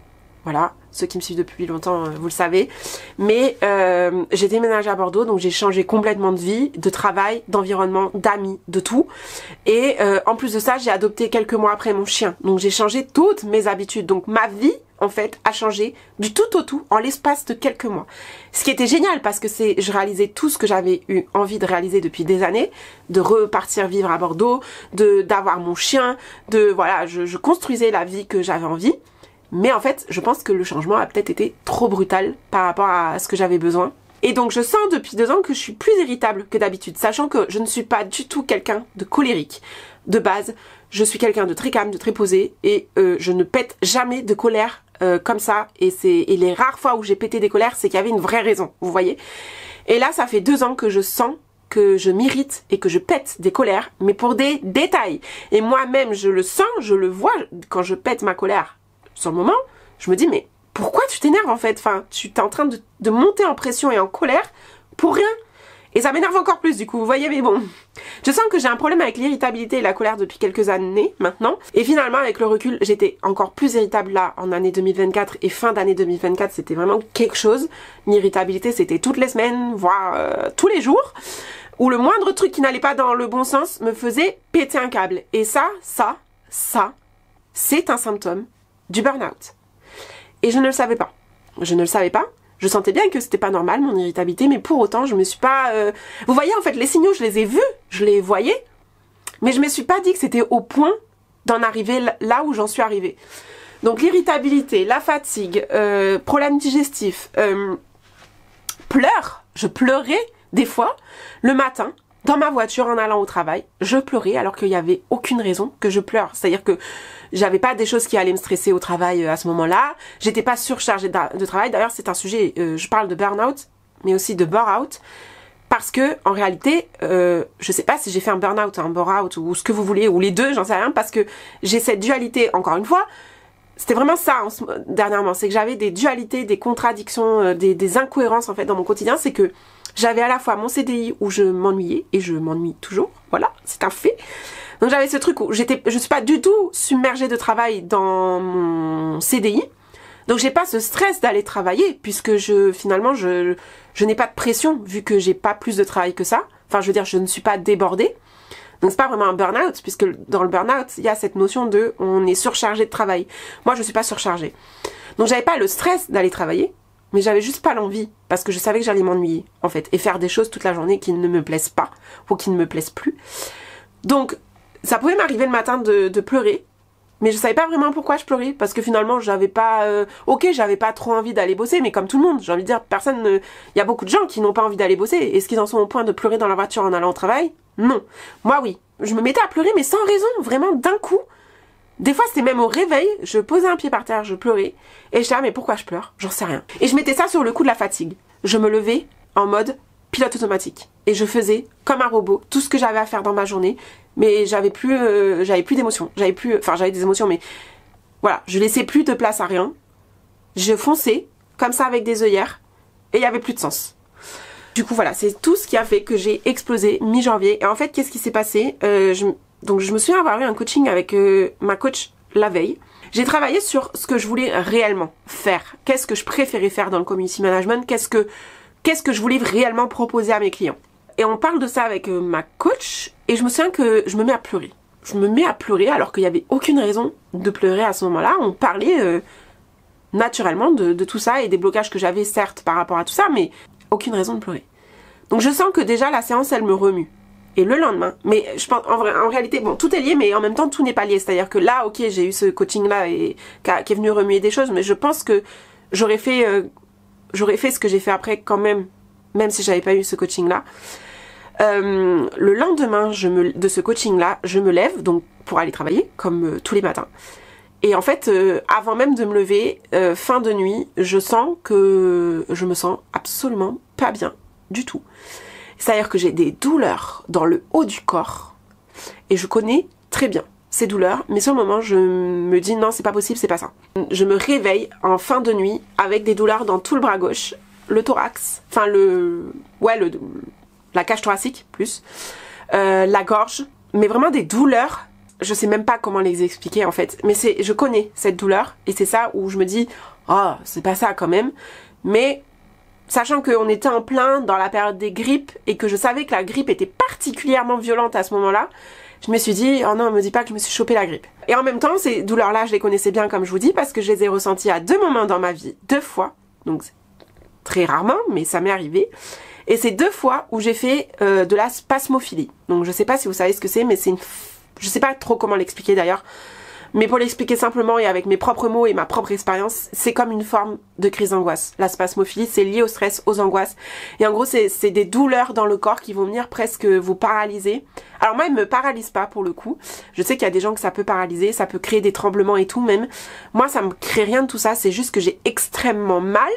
Voilà, ceux qui me suivent depuis longtemps, vous le savez. Mais j'ai déménagé à Bordeaux, donc j'ai changé complètement de vie, de travail, d'environnement, d'amis, de tout. Et en plus de ça, j'ai adopté quelques mois après mon chien. Donc j'ai changé toutes mes habitudes. Donc ma vie, en fait, a changé du tout au tout en l'espace de quelques mois. Ce qui était génial parce que je réalisais tout ce que j'avais eu envie de réaliser depuis des années, de repartir vivre à Bordeaux, d'avoir mon chien, voilà, je construisais la vie que j'avais envie. Mais en fait, je pense que le changement a peut-être été trop brutal par rapport à ce que j'avais besoin. Et donc je sens depuis 2 ans que je suis plus irritable que d'habitude, sachant que je ne suis pas du tout quelqu'un de colérique. De base, je suis quelqu'un de très calme, de très posé, et je ne pète jamais de colère comme ça. Et les rares fois où j'ai pété des colères, c'est qu'il y avait une vraie raison, vous voyez. Et là, ça fait 2 ans que je sens que je m'irrite et que je pète des colères, mais pour des détails. Et moi-même, je le sens, je le vois quand je pète ma colère. Sur le moment, je me dis mais pourquoi tu t'énerves en fait? Enfin, tu es en train de monter en pression et en colère pour rien. Et ça m'énerve encore plus du coup, vous voyez, mais bon. Je sens que j'ai un problème avec l'irritabilité et la colère depuis quelques années maintenant. Et finalement, avec le recul, j'étais encore plus irritable là en année 2024 et fin d'année 2024, c'était vraiment quelque chose. L'irritabilité, c'était toutes les semaines, voire tous les jours, où le moindre truc qui n'allait pas dans le bon sens me faisait péter un câble. Et ça, c'est un symptôme du burn-out. Et je ne le savais pas. Je ne le savais pas. Je sentais bien que c'était pas normal mon irritabilité, mais pour autant je me suis pas... Vous voyez en fait les signaux, je les ai vus, je les voyais, mais je me suis pas dit que c'était au point d'en arriver là où j'en suis arrivée. Donc l'irritabilité, la fatigue, problèmes digestifs, je pleurais des fois le matin. Dans ma voiture en allant au travail, je pleurais alors qu'il n'y avait aucune raison que je pleure. C'est-à-dire que j'avais pas des choses qui allaient me stresser au travail à ce moment-là. J'étais pas surchargée de travail. D'ailleurs, c'est un sujet, je parle de burn-out, mais aussi de bore-out. Parce que, en réalité, je sais pas si j'ai fait un burn-out, un bore-out ou ce que vous voulez, ou les deux, j'en sais rien, parce que j'ai cette dualité, encore une fois. C'était vraiment ça dernièrement, c'est que j'avais des dualités, des contradictions, des incohérences en fait dans mon quotidien. C'est que j'avais à la fois mon CDI où je m'ennuyais, et je m'ennuie toujours, voilà, c'est un fait. Donc j'avais ce truc où je suis pas du tout submergée de travail dans mon CDI, donc j'ai pas ce stress d'aller travailler, puisque finalement je n'ai pas de pression, vu que j'ai pas plus de travail que ça. Enfin je veux dire, je ne suis pas débordée. Donc c'est pas vraiment un burn-out, puisque dans le burn-out, il y a cette notion de on est surchargé de travail. Moi je suis pas surchargée. Donc j'avais pas le stress d'aller travailler, mais j'avais juste pas l'envie, parce que je savais que j'allais m'ennuyer, en fait, et faire des choses toute la journée qui ne me plaisent pas, ou qui ne me plaisent plus. Donc, ça pouvait m'arriver le matin de pleurer, mais je savais pas vraiment pourquoi je pleurais, parce que finalement, j'avais pas... j'avais pas trop envie d'aller bosser, mais comme tout le monde, j'ai envie de dire, il y a beaucoup de gens qui n'ont pas envie d'aller bosser. Est-ce qu'ils en sont au point de pleurer dans la voiture en allant au travail? Non. Moi, oui. Je me mettais à pleurer, mais sans raison, vraiment d'un coup. Des fois, c'était même au réveil, je posais un pied par terre, je pleurais, et je disais, mais pourquoi je pleure? J'en sais rien. Et je mettais ça sur le coup de la fatigue. Je me levais en mode pilote automatique. Et je faisais, comme un robot, tout ce que j'avais à faire dans ma journée, mais j'avais plus d'émotions. J'avais des émotions, mais voilà, je laissais plus de place à rien. Je fonçais, comme ça avec des œillères, et il y avait plus de sens. Du coup, voilà, c'est tout ce qui a fait que j'ai explosé mi-janvier. Et en fait, qu'est-ce qui s'est passé? Donc je me souviens avoir eu un coaching avec ma coach la veille. J'ai travaillé sur ce que je voulais réellement faire. Qu'est-ce que je préférais faire dans le community management? Qu'est-ce que je voulais réellement proposer à mes clients? Et on parle de ça avec ma coach et je me souviens que je me mets à pleurer. Je me mets à pleurer alors qu'il n'y avait aucune raison de pleurer à ce moment-là. On parlait naturellement de tout ça et des blocages que j'avais certes par rapport à tout ça, mais aucune raison de pleurer. Donc je sens que déjà la séance elle me remue. Et le lendemain, mais je pense en réalité, bon, tout est lié, mais en même temps tout n'est pas lié. C'est-à-dire que là, ok, j'ai eu ce coaching-là et qui est venu remuer des choses, mais je pense que j'aurais fait ce que j'ai fait après quand même si j'avais pas eu ce coaching-là. Le lendemain de ce coaching-là, je me lève donc pour aller travailler comme tous les matins. Et en fait, avant même de me lever, fin de nuit, je sens que je me sens absolument pas bien du tout. C'est-à-dire que j'ai des douleurs dans le haut du corps et je connais très bien ces douleurs, mais sur le moment, je me dis non, c'est pas possible, c'est pas ça. Je me réveille en fin de nuit avec des douleurs dans tout le bras gauche, le thorax, enfin la cage thoracique plus, la gorge, mais vraiment des douleurs. Je sais même pas comment les expliquer en fait, mais je connais cette douleur et c'est ça où je me dis oh c'est pas ça quand même, mais sachant qu'on était en plein dans la période des grippes et que je savais que la grippe était particulièrement violente à ce moment-là, je me suis dit oh non me dis pas que je me suis chopé la grippe. Et en même temps ces douleurs là je les connaissais bien comme je vous dis parce que je les ai ressenties à 2 moments dans ma vie, 2 fois, donc très rarement mais ça m'est arrivé. Et c'est 2 fois où j'ai fait de la spasmophilie. Donc je sais pas si vous savez ce que c'est, mais c'est je sais pas trop comment l'expliquer d'ailleurs, mais pour l'expliquer simplement et avec mes propres mots et ma propre expérience, c'est comme une forme de crise d'angoisse. La spasmophilie, c'est lié au stress, aux angoisses. Et en gros, c'est des douleurs dans le corps qui vont venir presque vous paralyser. Alors moi, elles me paralysent pas pour le coup. Je sais qu'il y a des gens que ça peut paralyser, ça peut créer des tremblements et tout même. Moi, ça me crée rien de tout ça, c'est juste que j'ai extrêmement mal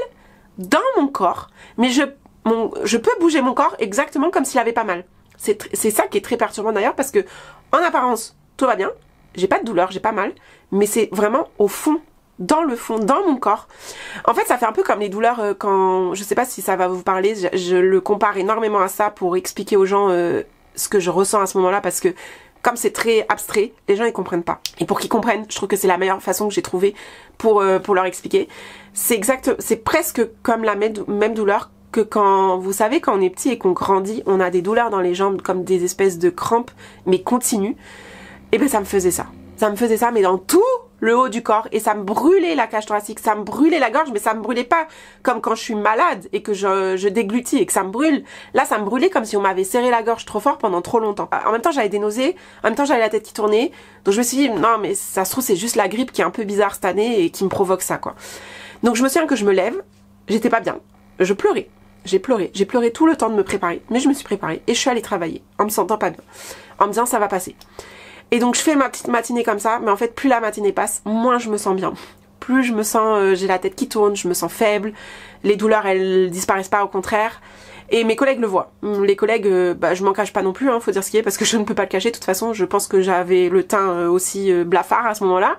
dans mon corps, mais je peux bouger mon corps exactement comme s'il avait pas mal. C'est ça qui est très perturbant d'ailleurs parce que en apparence tout va bien, j'ai pas de douleur, j'ai pas mal, mais c'est vraiment au fond, dans mon corps. En fait ça fait un peu comme les douleurs quand, je sais pas si ça va vous parler, je le compare énormément à ça pour expliquer aux gens ce que je ressens à ce moment là parce que comme c'est très abstrait, les gens ils comprennent pas. Et pour qu'ils comprennent, je trouve que c'est la meilleure façon que j'ai trouvé pour leur expliquer. C'est presque comme la même douleur que quand, vous savez, quand on est petit et qu'on grandit, on a des douleurs dans les jambes comme des espèces de crampes, mais continues. Et ben ça me faisait ça. Ça me faisait ça, mais dans tout le haut du corps. Et ça me brûlait la cage thoracique, ça me brûlait la gorge, mais ça me brûlait pas comme quand je suis malade et que je déglutis et que ça me brûle. Là, ça me brûlait comme si on m'avait serré la gorge trop fort pendant trop longtemps. En même temps, j'avais des nausées, en même temps, j'avais la tête qui tournait. Donc je me suis dit, non, mais ça se trouve, c'est juste la grippe qui est un peu bizarre cette année et qui me provoque ça, quoi. Donc je me souviens que je me lève, j'étais pas bien, je pleurais. J'ai pleuré tout le temps de me préparer, mais je me suis préparée et je suis allée travailler en me sentant pas bien, en me disant ça va passer. Et donc je fais ma petite matinée comme ça, mais en fait plus la matinée passe, moins je me sens bien. Plus je me sens, j'ai la tête qui tourne, je me sens faible, les douleurs elles disparaissent pas, au contraire. Et mes collègues le voient. Les collègues, je m'en cache pas non plus, faut dire ce qui est, parce que je ne peux pas le cacher. De toute façon, je pense que j'avais le teint aussi blafard à ce moment-là.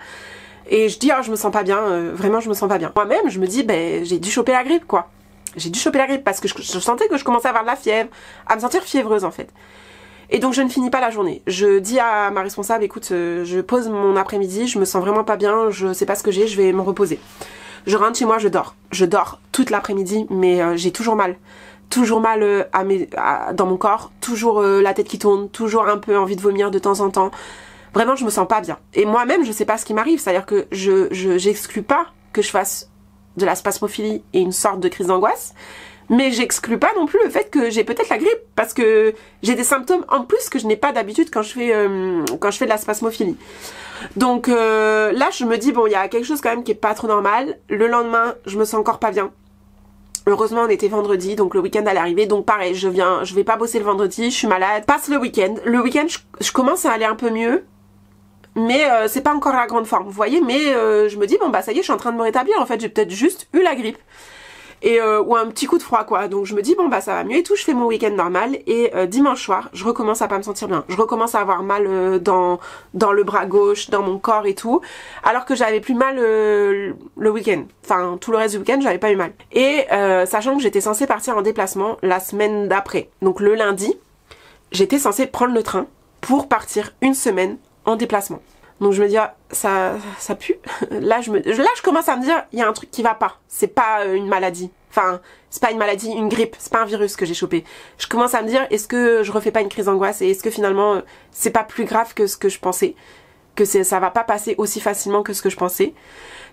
Et je dis, je me sens pas bien, vraiment je me sens pas bien. Moi-même, je me dis, j'ai dû choper la grippe, quoi. J'ai dû choper la grippe parce que je sentais que je commençais à avoir de la fièvre, à me sentir fiévreuse en fait. Et donc je ne finis pas la journée. Je dis à ma responsable, écoute, je pose mon après-midi, je me sens vraiment pas bien, je sais pas ce que j'ai, je vais me reposer. Je rentre chez moi, je dors. Je dors toute l'après-midi, mais j'ai toujours mal. Toujours mal dans mon corps, toujours la tête qui tourne, toujours un peu envie de vomir de temps en temps. Vraiment, je me sens pas bien. Et moi-même, je sais pas ce qui m'arrive, c'est-à-dire que j'exclus pas que je fasse de la spasmophilie et une sorte de crise d'angoisse, mais j'exclus pas non plus le fait que j'ai peut-être la grippe parce que j'ai des symptômes en plus que je n'ai pas d'habitude quand je fais de la spasmophilie. Donc là je me dis bon, il y a quelque chose quand même qui est pas trop normal. Le lendemain je me sens encore pas bien. Heureusement on était vendredi, donc le week-end allait arriver, donc pareil je vais pas bosser le vendredi, je suis malade. Passe le week-end je commence à aller un peu mieux. Mais c'est pas encore la grande forme, vous voyez, mais je me dis bon ça y est, je suis en train de me rétablir, en fait j'ai peut-être juste eu la grippe et ou un petit coup de froid quoi. Donc je me dis bon ça va mieux et tout, je fais mon week-end normal et dimanche soir, je recommence à pas me sentir bien. Je recommence à avoir mal dans le bras gauche, dans mon corps et tout, alors que j'avais plus mal le week-end. Enfin tout le reste du week-end, j'avais pas eu mal. Et sachant que j'étais censée partir en déplacement la semaine d'après. Donc le lundi, j'étais censée prendre le train pour partir une semaine en déplacement. Donc je me dis, ah, ça pue. Là, je commence à me dire, il y a un truc qui va pas. C'est pas une maladie. Enfin, c'est pas une maladie, une grippe. C'est pas un virus que j'ai chopé. Je commence à me dire, est-ce que je refais pas une crise d'angoisse? Et est-ce que finalement, c'est pas plus grave que ce que je pensais? Que ça va pas passer aussi facilement que ce que je pensais.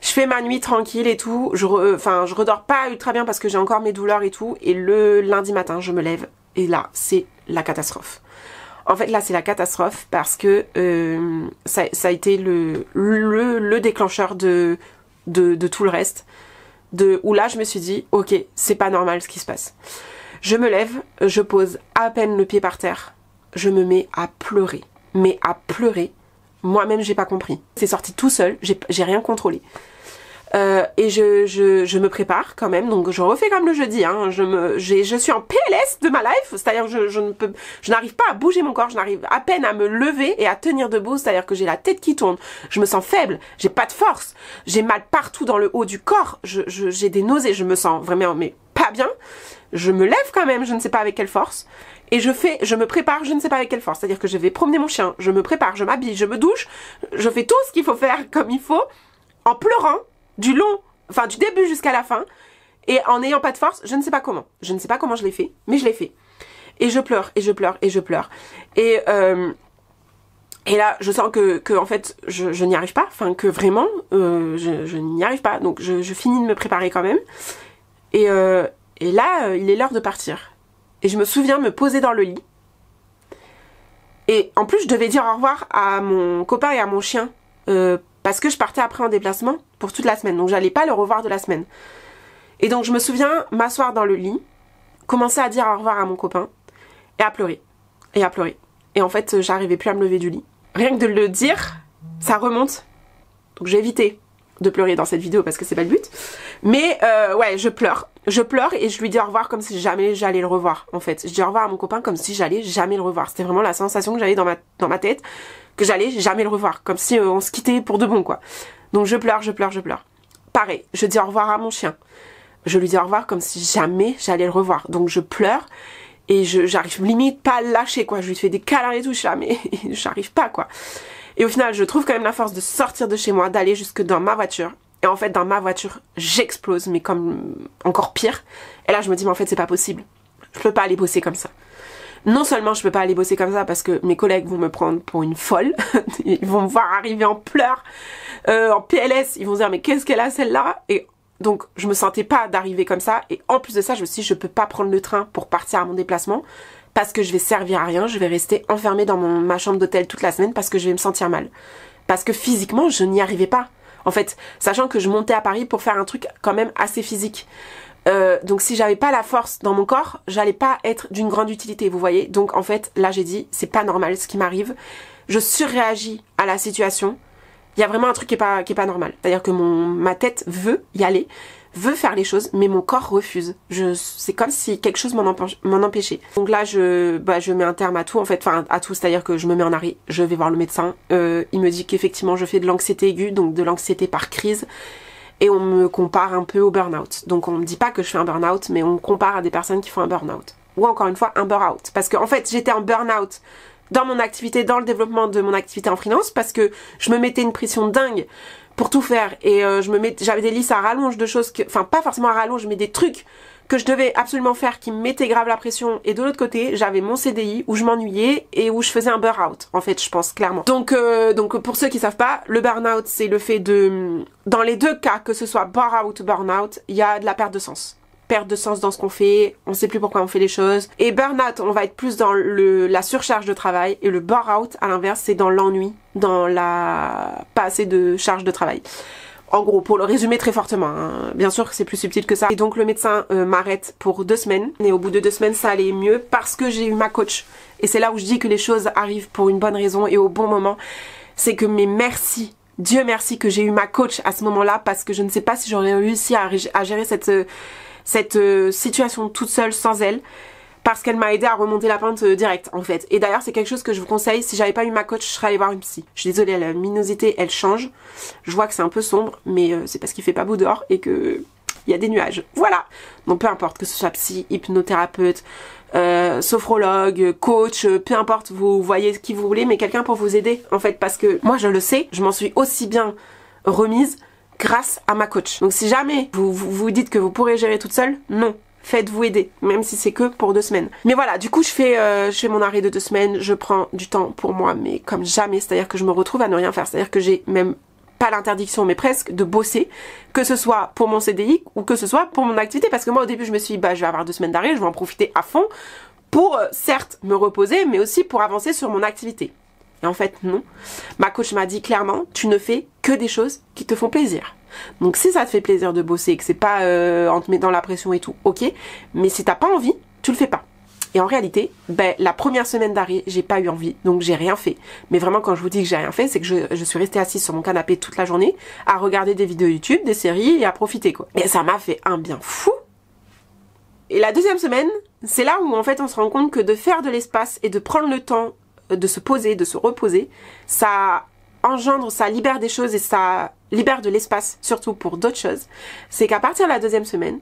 Je fais ma nuit tranquille et tout. Je redors pas ultra bien parce que j'ai encore mes douleurs et tout. Et le lundi matin, je me lève. Et là, c'est la catastrophe. En fait, là, c'est la catastrophe parce que ça a été le déclencheur de tout le reste. Où là, je me suis dit, ok, c'est pas normal ce qui se passe. Je me lève, je pose à peine le pied par terre. Je me mets à pleurer. Mais à pleurer, moi-même, j'ai pas compris. C'est sorti tout seul, j'ai rien contrôlé. Et je me prépare quand même, donc je refais comme le jeudi, hein. Je suis en PLS de ma life, c'est-à-dire que je n'arrive pas à bouger mon corps, je n'arrive à peine à me lever et à tenir debout, c'est-à-dire que j'ai la tête qui tourne, je me sens faible, j'ai pas de force, j'ai mal partout dans le haut du corps, j'ai des nausées, je me sens vraiment mais pas bien. Je me lève quand même, je ne sais pas avec quelle force, et je me prépare, je ne sais pas avec quelle force, c'est-à-dire que je vais promener mon chien, je me prépare, je m'habille, je me douche, je fais tout ce qu'il faut faire comme il faut, en pleurant, du début jusqu'à la fin, et en n'ayant pas de force, je ne sais pas comment. Je ne sais pas comment je l'ai fait, mais je l'ai fait. Et je pleure, et je pleure, et je pleure. Et là, je sens que en fait, je n'y arrive pas, enfin que vraiment, je n'y arrive pas. Donc je finis de me préparer quand même. Et là, il est l'heure de partir. Et je me souviens me poser dans le lit. Et en plus, je devais dire au revoir à mon copain et à mon chien. Parce que je partais après en déplacement pour toute la semaine. Donc j'allais pas le revoir de la semaine. Et donc je me souviens m'asseoir dans le lit, commencer à dire au revoir à mon copain et à pleurer. Et à pleurer. Et en fait, j'arrivais plus à me lever du lit. Rien que de le dire, ça remonte. Donc j'ai évité de pleurer dans cette vidéo parce que c'est pas le but. Mais ouais, je pleure. Je pleure et je lui dis au revoir comme si jamais j'allais le revoir. En fait, je dis au revoir à mon copain comme si j'allais jamais le revoir. C'était vraiment la sensation que j'avais dans ma tête, que j'allais jamais le revoir, comme si on se quittait pour de bon quoi. Donc je pleure, je pleure, je pleure. Pareil, je dis au revoir à mon chien. Je lui dis au revoir comme si jamais j'allais le revoir. Donc je pleure et j'arrive limite pas à le lâcher quoi. Je lui fais des câlins et tout, je suis là mais j'arrive pas quoi. Et au final, je trouve quand même la force de sortir de chez moi, d'aller jusque dans ma voiture. Et en fait, dans ma voiture, j'explose, mais comme encore pire. Et là, je me dis, mais en fait, c'est pas possible. Je peux pas aller bosser comme ça. Non seulement je peux pas aller bosser comme ça parce que mes collègues vont me prendre pour une folle. Ils vont me voir arriver en pleurs, en PLS. Ils vont se dire, mais qu'est-ce qu'elle a celle-là? Et donc, je me sentais pas d'arriver comme ça. Et en plus de ça, je me suis dit, je peux pas prendre le train pour partir à mon déplacement. Parce que je vais servir à rien, je vais rester enfermée dans ma chambre d'hôtel toute la semaine parce que je vais me sentir mal. Parce que physiquement, je n'y arrivais pas. En fait, sachant que je montais à Paris pour faire un truc quand même assez physique. Donc si j'avais pas la force dans mon corps, j'allais pas être d'une grande utilité, vous voyez. Donc en fait, là j'ai dit, c'est pas normal ce qui m'arrive. Je surréagis à la situation. Il y a vraiment un truc qui est pas normal. C'est-à-dire que ma tête veut y aller, veut faire les choses, mais mon corps refuse. C'est comme si quelque chose m'en empêchait. Donc là, je mets un terme à tout, en fait, enfin à tout, c'est-à-dire que je me mets en arrêt, je vais voir le médecin. Il me dit qu'effectivement, je fais de l'anxiété aiguë, donc de l'anxiété par crise, et on me compare un peu au burn-out. Donc on me dit pas que je fais un burn-out, mais on me compare à des personnes qui font un burn-out. Ou encore une fois, un burn-out. Parce qu'en fait, j'étais en burn-out dans mon activité, dans le développement de mon activité en freelance, parce que je me mettais une pression dingue pour tout faire et j'avais des listes à rallonge de choses enfin pas forcément à rallonge mais des trucs que je devais absolument faire qui me mettaient grave la pression, et de l'autre côté j'avais mon CDI où je m'ennuyais et où je faisais un burn-out en fait, je pense clairement. Donc pour ceux qui savent pas, le burn-out c'est le fait de, dans les deux cas, que ce soit burn-out ou burn-out, il y a de la perte de sens. Perte de sens dans ce qu'on fait, on sait plus pourquoi on fait les choses. Et burn-out, on va être plus dans la surcharge de travail, et le burn-out, à l'inverse, c'est dans l'ennui, dans la pas assez de charge de travail. En gros, pour le résumer très fortement, hein. Bien sûr que c'est plus subtil que ça. Et donc le médecin m'arrête pour 2 semaines, et au bout de 2 semaines, ça allait mieux parce que j'ai eu ma coach. Et c'est là où je dis que les choses arrivent pour une bonne raison et au bon moment. C'est que merci, Dieu merci que j'ai eu ma coach à ce moment-là, parce que je ne sais pas si j'aurais réussi à gérer cette situation toute seule sans elle, parce qu'elle m'a aidé à remonter la pente direct en fait. Et d'ailleurs c'est quelque chose que je vous conseille, si j'avais pas eu ma coach, je serais allée voir une psy. Je suis désolée, la luminosité elle change, je vois que c'est un peu sombre, mais c'est parce qu'il fait pas beau dehors et que il y a des nuages. Voilà. Donc peu importe que ce soit psy, hypnothérapeute, sophrologue, coach, peu importe, vous voyez qui vous voulez, mais quelqu'un pour vous aider en fait, parce que moi je le sais, je m'en suis aussi bien remise grâce à ma coach. Donc si jamais vous dites que vous pourrez gérer toute seule, non. Faites-vous aider, même si c'est que pour 2 semaines. Mais voilà, du coup je fais mon arrêt de 2 semaines, je prends du temps pour moi, mais comme jamais, c'est-à-dire que je me retrouve à ne rien faire, c'est-à-dire que j'ai même pas l'interdiction, mais presque, de bosser, que ce soit pour mon CDI ou que ce soit pour mon activité, parce que moi au début je me suis dit, je vais avoir 2 semaines d'arrêt, je vais en profiter à fond pour, certes, me reposer, mais aussi pour avancer sur mon activité. Et en fait, non. Ma coach m'a dit clairement, tu ne fais que des choses qui te font plaisir. Donc si ça te fait plaisir de bosser et que c'est pas en te mettant la pression et tout, ok. Mais si t'as pas envie, tu le fais pas. Et en réalité, la première semaine d'arrêt, j'ai pas eu envie, donc j'ai rien fait. Mais vraiment, quand je vous dis que j'ai rien fait, c'est que je suis restée assise sur mon canapé toute la journée, à regarder des vidéos YouTube, des séries et à profiter, quoi. Et ça m'a fait un bien fou. Et la deuxième semaine, c'est là où en fait on se rend compte que de faire de l'espace et de prendre le temps de se poser, de se reposer, ça engendre, ça libère des choses et ça libère de l'espace, surtout pour d'autres choses. C'est qu'à partir de la deuxième semaine,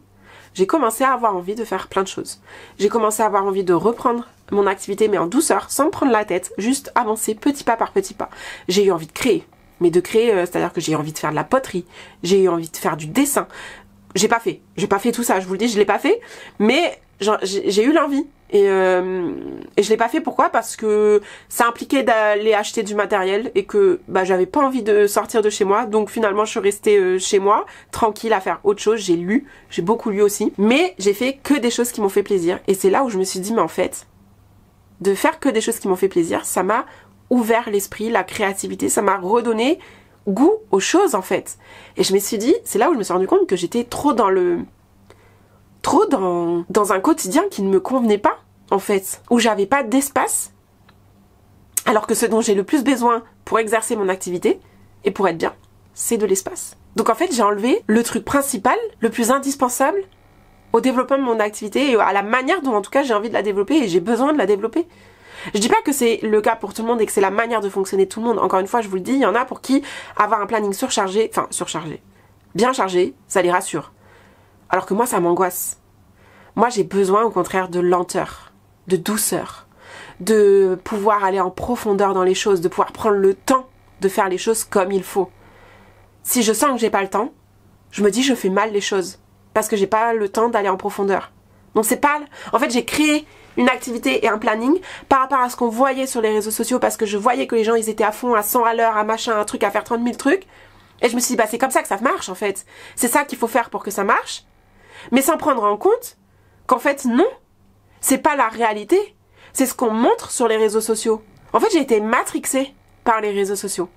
j'ai commencé à avoir envie de faire plein de choses. J'ai commencé à avoir envie de reprendre mon activité, mais en douceur, sans me prendre la tête, juste avancer petit pas par petit pas. J'ai eu envie de créer, mais de créer, c'est-à-dire que j'ai eu envie de faire de la poterie, j'ai eu envie de faire du dessin. J'ai pas fait tout ça, je vous le dis, je l'ai pas fait, mais j'ai eu l'envie. Et je l'ai pas fait, pourquoi? Parce que ça impliquait d'aller acheter du matériel et que j'avais pas envie de sortir de chez moi, donc finalement je suis restée chez moi tranquille à faire autre chose. J'ai lu, j'ai beaucoup lu aussi, mais j'ai fait que des choses qui m'ont fait plaisir. Et c'est là où je me suis dit, mais en fait, de faire que des choses qui m'ont fait plaisir, ça m'a ouvert l'esprit, la créativité, ça m'a redonné goût aux choses en fait. Et je me suis dit, c'est là où je me suis rendu compte que j'étais trop dans un quotidien qui ne me convenait pas, en fait, où j'avais pas d'espace, alors que ce dont j'ai le plus besoin pour exercer mon activité et pour être bien, c'est de l'espace. Donc en fait, j'ai enlevé le truc principal, le plus indispensable au développement de mon activité et à la manière dont en tout cas j'ai envie de la développer et j'ai besoin de la développer. Je dis pas que c'est le cas pour tout le monde et que c'est la manière de fonctionner de tout le monde. Encore une fois, je vous le dis, il y en a pour qui avoir un planning bien chargé, ça les rassure. Alors que moi, ça m'angoisse. Moi, j'ai besoin au contraire de lenteur, de douceur, de pouvoir aller en profondeur dans les choses, de pouvoir prendre le temps de faire les choses comme il faut. Si je sens que j'ai pas le temps, je me dis je fais mal les choses parce que j'ai pas le temps d'aller en profondeur. Donc c'est pas... En fait, j'ai créé une activité et un planning par rapport à ce qu'on voyait sur les réseaux sociaux parce que je voyais que les gens, ils étaient à fond, à 100 à l'heure, à machin, un truc, à faire 30 000 trucs. Et je me suis dit, c'est comme ça que ça marche en fait. C'est ça qu'il faut faire pour que ça marche. Mais sans prendre en compte qu'en fait, non, c'est pas la réalité. C'est ce qu'on montre sur les réseaux sociaux. En fait, j'ai été matrixée par les réseaux sociaux.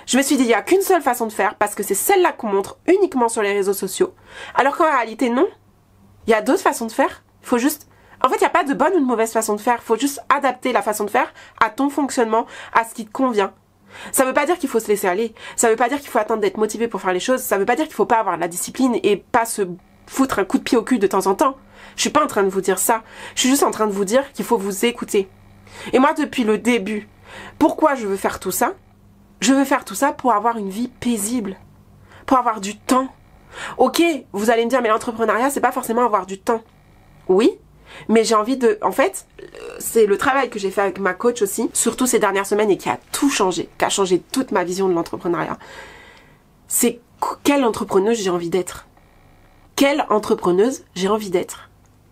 Je me suis dit, il n'y a qu'une seule façon de faire parce que c'est celle-là qu'on montre uniquement sur les réseaux sociaux. Alors qu'en réalité, non. Il y a d'autres façons de faire. Il faut juste... En fait, il n'y a pas de bonne ou de mauvaise façon de faire. Il faut juste adapter la façon de faire à ton fonctionnement, à ce qui te convient. Ça veut pas dire qu'il faut se laisser aller. Ça veut pas dire qu'il faut attendre d'être motivé pour faire les choses. Ça veut pas dire qu'il faut pas avoir de la discipline et pas se foutre un coup de pied au cul de temps en temps. Je suis pas en train de vous dire ça. Je suis juste en train de vous dire qu'il faut vous écouter. Et moi, depuis le début, pourquoi je veux faire tout ça? Je veux faire tout ça pour avoir une vie paisible. Pour avoir du temps. Ok, vous allez me dire, mais l'entrepreneuriat, c'est pas forcément avoir du temps. Oui, mais j'ai envie de... En fait, c'est le travail que j'ai fait avec ma coach aussi, surtout ces dernières semaines, et qui a tout changé, qui a changé toute ma vision de l'entrepreneuriat. C'est quelle entrepreneuse j'ai envie d'être. Quelle entrepreneuse j'ai envie d'être.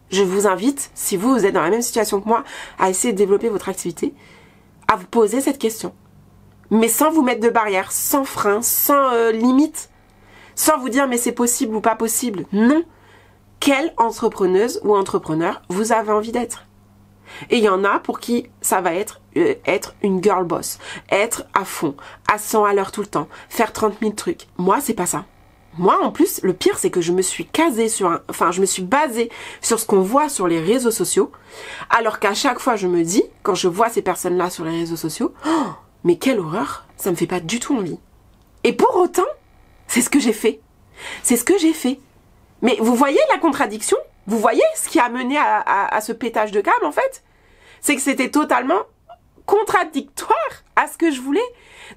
Je vous invite, si vous êtes dans la même situation que moi, à essayer de développer votre activité, à vous poser cette question. Mais sans vous mettre de barrières, sans frein, sans limite. Sans vous dire mais c'est possible ou pas possible. Non. Quelle entrepreneuse ou entrepreneur vous avez envie d'être? Et il y en a pour qui ça va être une girl boss. Être à fond, à 100 à l'heure tout le temps. Faire 30 000 trucs. Moi, c'est pas ça. Moi, en plus, le pire, c'est que je me suis basée sur ce qu'on voit sur les réseaux sociaux. Alors qu'à chaque fois, je me dis, quand je vois ces personnes-là sur les réseaux sociaux, oh, mais quelle horreur, ça me fait pas du tout envie. Et pour autant, c'est ce que j'ai fait. C'est ce que j'ai fait. Mais vous voyez la contradiction? Vous voyez ce qui a mené à ce pétage de câble, en fait? C'est que c'était totalement contradictoire à ce que je voulais.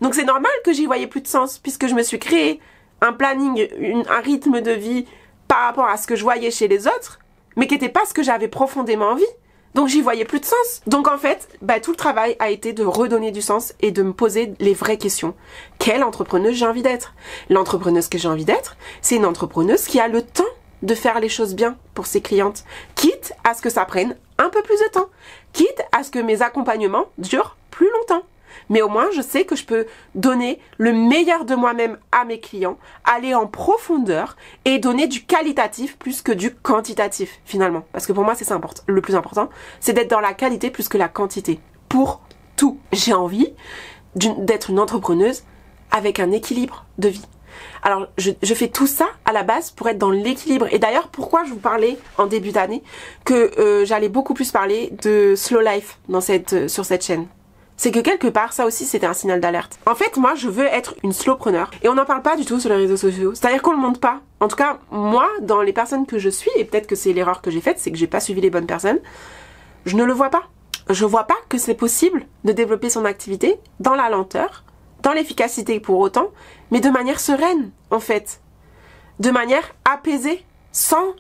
Donc c'est normal que j'y voyais plus de sens, puisque je me suis créé un planning, un rythme de vie par rapport à ce que je voyais chez les autres, mais qui n'était pas ce que j'avais profondément envie. Donc j'y voyais plus de sens. Donc en fait, tout le travail a été de redonner du sens et de me poser les vraies questions. Quelle entrepreneuse j'ai envie d'être? L'entrepreneuse que j'ai envie d'être, c'est une entrepreneuse qui a le temps de faire les choses bien pour ses clientes, quitte à ce que ça prenne un peu plus de temps, quitte à ce que mes accompagnements durent plus longtemps. Mais au moins, je sais que je peux donner le meilleur de moi-même à mes clients, aller en profondeur et donner du qualitatif plus que du quantitatif, finalement. Parce que pour moi, c'est ça le plus important, c'est d'être dans la qualité plus que la quantité. Pour tout. J'ai envie d'être une entrepreneuse avec un équilibre de vie. Alors, je fais tout ça à la base pour être dans l'équilibre. Et d'ailleurs, pourquoi je vous parlais en début d'année que j'allais beaucoup plus parler de slow life sur cette chaîne? C'est que quelque part, ça aussi, c'était un signal d'alerte. En fait, moi, je veux être une slowpreneur. Et on n'en parle pas du tout sur les réseaux sociaux. C'est-à-dire qu'on ne le montre pas. En tout cas, moi, dans les personnes que je suis, et peut-être que c'est l'erreur que j'ai faite, c'est que j'ai pas suivi les bonnes personnes, je ne le vois pas. Je vois pas que c'est possible de développer son activité dans la lenteur, dans l'efficacité pour autant, mais de manière sereine, en fait. De manière apaisée, sans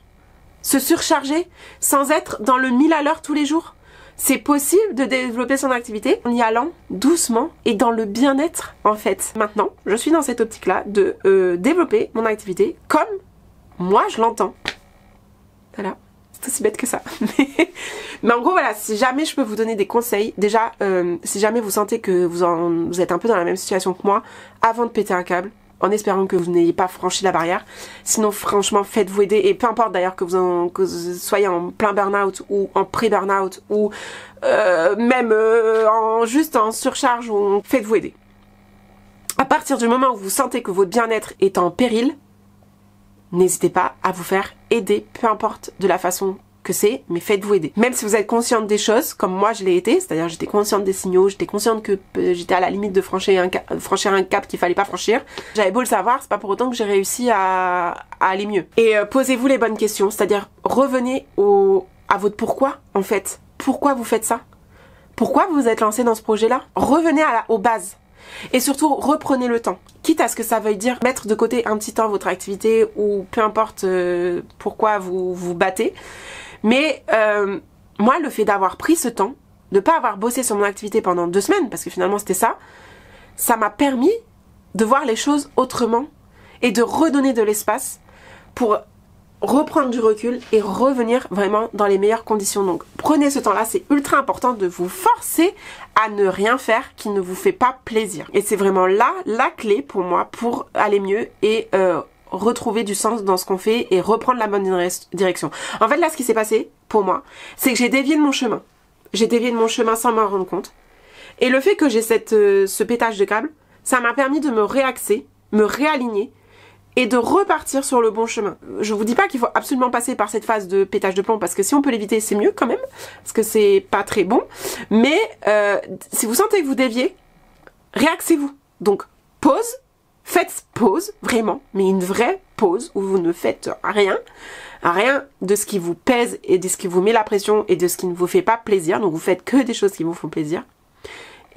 se surcharger, sans être dans le 1000 à l'heure tous les jours. C'est possible de développer son activité en y allant doucement et dans le bien-être, en fait. Maintenant, je suis dans cette optique-là de développer mon activité comme moi je l'entends. Voilà, c'est aussi bête que ça. Mais en gros, voilà, si jamais je peux vous donner des conseils, déjà, si jamais vous sentez que vous êtes un peu dans la même situation que moi, avant de péter un câble, en espérant que vous n'ayez pas franchi la barrière. Sinon, franchement, faites-vous aider. Et peu importe d'ailleurs que vous soyez en plein burn-out ou en pré-burn-out ou même juste en surcharge, ou faites-vous aider. À partir du moment où vous sentez que votre bien-être est en péril, n'hésitez pas à vous faire aider, peu importe de la façon que c'est, mais faites-vous aider. Même si vous êtes consciente des choses, comme moi je l'ai été, c'est-à-dire j'étais consciente des signaux, j'étais consciente que j'étais à la limite de franchir un cap qu'il fallait pas franchir. J'avais beau le savoir, c'est pas pour autant que j'ai réussi à aller mieux. Et posez-vous les bonnes questions, c'est-à-dire revenez à votre pourquoi, en fait. Pourquoi vous faites ça? Pourquoi vous vous êtes lancé dans ce projet-là? Revenez aux bases. Et surtout, reprenez le temps. Quitte à ce que ça veuille dire mettre de côté un petit temps votre activité ou peu importe pourquoi vous vous battez. Mais moi, le fait d'avoir pris ce temps, de pas avoir bossé sur mon activité pendant 2 semaines, parce que finalement c'était ça, ça m'a permis de voir les choses autrement et de redonner de l'espace pour reprendre du recul et revenir vraiment dans les meilleures conditions. Donc prenez ce temps-là, c'est ultra important de vous forcer à ne rien faire qui ne vous fait pas plaisir. Et c'est vraiment là la clé pour moi pour aller mieux et retrouver du sens dans ce qu'on fait et reprendre la bonne direction. En fait là ce qui s'est passé pour moi, c'est que j'ai dévié de mon chemin. J'ai dévié de mon chemin sans m'en rendre compte. Et le fait que j'ai ce pétage de câble, ça m'a permis de me réaxer, me réaligner et de repartir sur le bon chemin. Je vous dis pas qu'il faut absolument passer par cette phase de pétage de plomb parce que si on peut l'éviter c'est mieux quand même parce que c'est pas très bon. Mais si vous sentez que vous déviez, réaxez-vous. Donc pause, faites pause vraiment, mais une vraie pause où vous ne faites rien de ce qui vous pèse et de ce qui vous met la pression et de ce qui ne vous fait pas plaisir. Donc vous faites que des choses qui vous font plaisir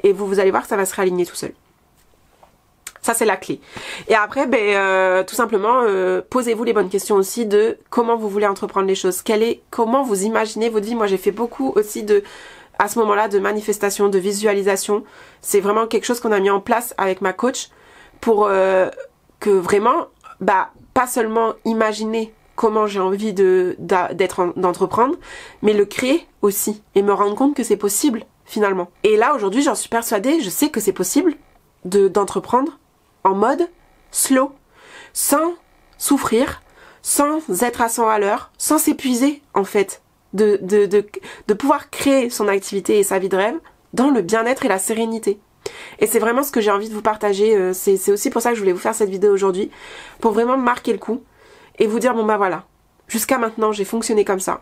et vous allez voir que ça va se réaligner tout seul. Ça, c'est la clé. Et après, tout simplement, posez-vous les bonnes questions aussi de comment vous voulez entreprendre les choses. Comment vous imaginez votre vie. Moi, j'ai fait beaucoup aussi à ce moment-là, de manifestation, de visualisation. C'est vraiment quelque chose qu'on a mis en place avec ma coach pour que vraiment, pas seulement imaginer comment j'ai envie d'entreprendre, mais le créer aussi et me rendre compte que c'est possible finalement. Et là, aujourd'hui, j'en suis persuadée, je sais que c'est possible d'entreprendre en mode slow, sans souffrir, sans être à 100 à l'heure, sans s'épuiser en fait, de pouvoir créer son activité et sa vie de rêve dans le bien-être et la sérénité. Et c'est vraiment ce que j'ai envie de vous partager, c'est aussi pour ça que je voulais vous faire cette vidéo aujourd'hui, pour vraiment marquer le coup et vous dire bon voilà, jusqu'à maintenant j'ai fonctionné comme ça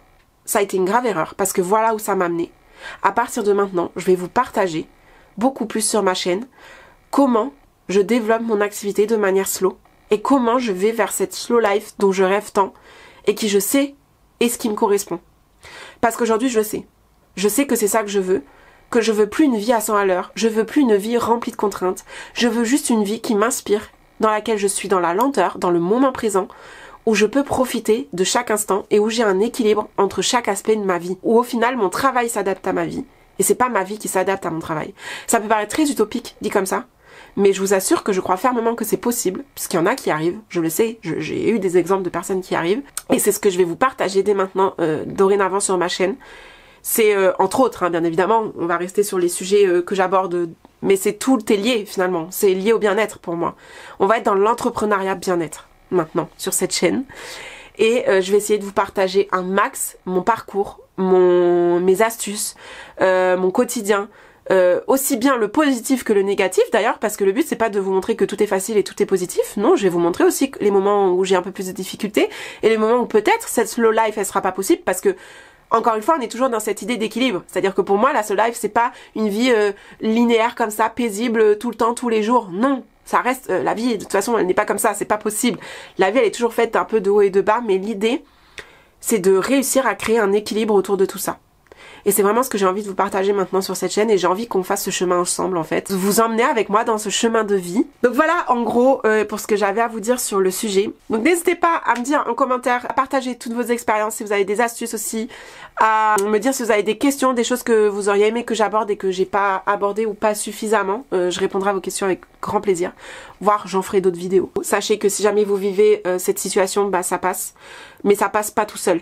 a été une grave erreur parce que voilà où ça m'a amené. À partir de maintenant, je vais vous partager beaucoup plus sur ma chaîne comment je développe mon activité de manière slow et comment je vais vers cette slow life dont je rêve tant et qui je sais est ce qui me correspond. Parce qu'aujourd'hui je sais que c'est ça que je veux plus une vie à 100 à l'heure, je veux plus une vie remplie de contraintes, je veux juste une vie qui m'inspire, dans laquelle je suis dans la lenteur, dans le moment présent, où je peux profiter de chaque instant et où j'ai un équilibre entre chaque aspect de ma vie. Où au final, mon travail s'adapte à ma vie. Et c'est pas ma vie qui s'adapte à mon travail. Ça peut paraître très utopique, dit comme ça. Mais je vous assure que je crois fermement que c'est possible, puisqu'il y en a qui arrivent, je le sais, j'ai eu des exemples de personnes qui arrivent, et c'est ce que je vais vous partager dès maintenant, dorénavant sur ma chaîne. C'est, entre autres, hein, bien évidemment, on va rester sur les sujets que j'aborde, mais tout est lié finalement, c'est lié au bien-être pour moi. On va être dans l'entrepreneuriat bien-être, maintenant, sur cette chaîne, et je vais essayer de vous partager un max mon parcours, mes astuces, mon quotidien, aussi bien le positif que le négatif d'ailleurs, parce que le but c'est pas de vous montrer que tout est facile et tout est positif, non, je vais vous montrer aussi les moments où j'ai un peu plus de difficultés et les moments où peut-être cette slow life elle sera pas possible, parce que encore une fois on est toujours dans cette idée d'équilibre, c'est-à-dire que pour moi la slow life c'est pas une vie linéaire comme ça, paisible tout le temps, tous les jours, non, ça reste la vie, de toute façon elle n'est pas comme ça, c'est pas possible, la vie elle est toujours faite un peu de haut et de bas, mais l'idée c'est de réussir à créer un équilibre autour de tout ça. Et c'est vraiment ce que j'ai envie de vous partager maintenant sur cette chaîne, et j'ai envie qu'on fasse ce chemin ensemble en fait, vous emmener avec moi dans ce chemin de vie. Donc voilà en gros pour ce que j'avais à vous dire sur le sujet. Donc n'hésitez pas à me dire en commentaire, à partager toutes vos expériences, si vous avez des astuces aussi, à me dire si vous avez des questions, des choses que vous auriez aimé que j'aborde et que j'ai pas abordé ou pas suffisamment. Je répondrai à vos questions avec grand plaisir, voire j'en ferai d'autres vidéos. Sachez que si jamais vous vivez cette situation, bah ça passe, mais ça passe pas tout seul.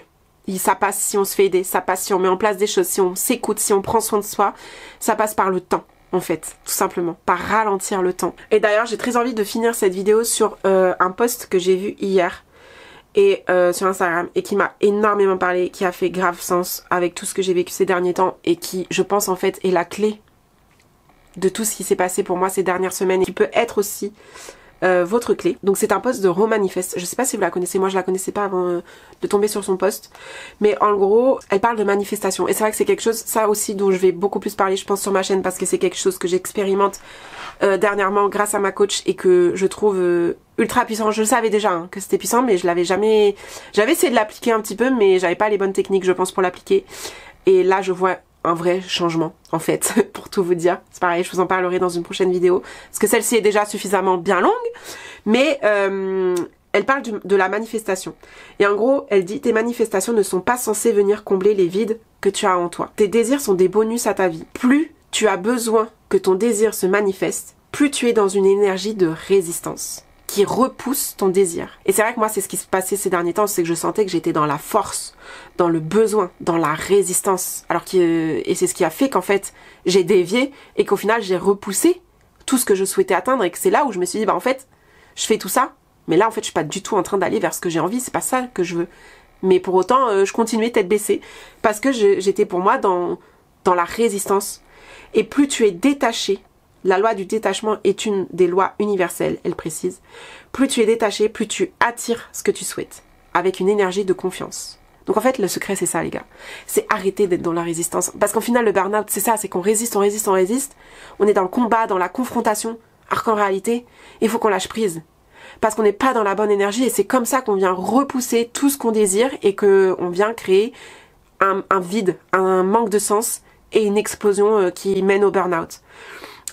Ça passe si on se fait aider, ça passe si on met en place des choses, si on s'écoute, si on prend soin de soi, ça passe par le temps en fait, tout simplement, par ralentir le temps. Et d'ailleurs j'ai très envie de finir cette vidéo sur un post que j'ai vu hier et sur Instagram et qui m'a énormément parlé, qui a fait grave sens avec tout ce que j'ai vécu ces derniers temps et qui je pense en fait est la clé de tout ce qui s'est passé pour moi ces dernières semaines et qui peut être aussi votre clé. Donc c'est un post de Romanifest, je sais pas si vous la connaissez, moi je la connaissais pas avant de tomber sur son post, mais en gros elle parle de manifestation et c'est vrai que c'est quelque chose, ça aussi, dont je vais beaucoup plus parler je pense sur ma chaîne, parce que c'est quelque chose que j'expérimente dernièrement grâce à ma coach et que je trouve ultra puissant. Je le savais déjà hein, que c'était puissant, mais je l'avais jamais, j'avais essayé de l'appliquer un petit peu mais j'avais pas les bonnes techniques je pense pour l'appliquer, et là je vois un vrai changement en fait, pour tout vous dire. C'est pareil, je vous en parlerai dans une prochaine vidéo, parce que celle-ci est déjà suffisamment bien longue, mais elle parle de la manifestation. Et en gros, elle dit: tes manifestations ne sont pas censées venir combler les vides que tu as en toi. Tes désirs sont des bonus à ta vie. Plus tu as besoin que ton désir se manifeste, plus tu es dans une énergie de résistance qui repousse ton désir. Et c'est vrai que moi c'est ce qui se passait ces derniers temps, c'est que je sentais que j'étais dans la force, dans le besoin, dans la résistance, et c'est ce qui a fait qu'en fait j'ai dévié et qu'au final j'ai repoussé tout ce que je souhaitais atteindre, et que c'est là où je me suis dit bah en fait je fais tout ça, mais là en fait je suis pas du tout en train d'aller vers ce que j'ai envie, c'est pas ça que je veux. Mais pour autant je continuais tête baissée, parce que j'étais pour moi dans la résistance. Et plus tu es détaché, la loi du détachement est une des lois universelles, elle précise. Plus tu es détaché, plus tu attires ce que tu souhaites, avec une énergie de confiance. Donc en fait, le secret c'est ça les gars. C'est arrêter d'être dans la résistance. Parce qu'en final, le burn-out c'est ça, c'est qu'on résiste, on résiste, on résiste. On est dans le combat, dans la confrontation, alors qu'en réalité, il faut qu'on lâche prise. Parce qu'on n'est pas dans la bonne énergie, et c'est comme ça qu'on vient repousser tout ce qu'on désire et qu'on vient créer un vide, un manque de sens et une explosion qui mène au burn-out.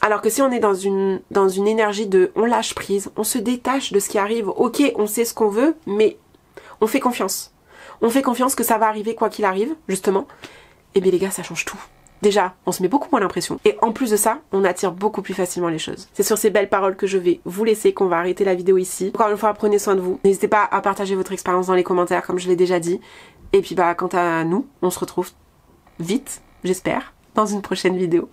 Alors que si on est dans une énergie de on lâche prise, on se détache de ce qui arrive, ok on sait ce qu'on veut, mais on fait confiance. On fait confiance que ça va arriver quoi qu'il arrive, justement. Et bien les gars, ça change tout. Déjà, on se met beaucoup moins l'impression. Et en plus de ça, on attire beaucoup plus facilement les choses. C'est sur ces belles paroles que je vais vous laisser, qu'on va arrêter la vidéo ici. Encore une fois, prenez soin de vous. N'hésitez pas à partager votre expérience dans les commentaires, comme je l'ai déjà dit. Et puis bah quant à nous, on se retrouve vite, j'espère, dans une prochaine vidéo.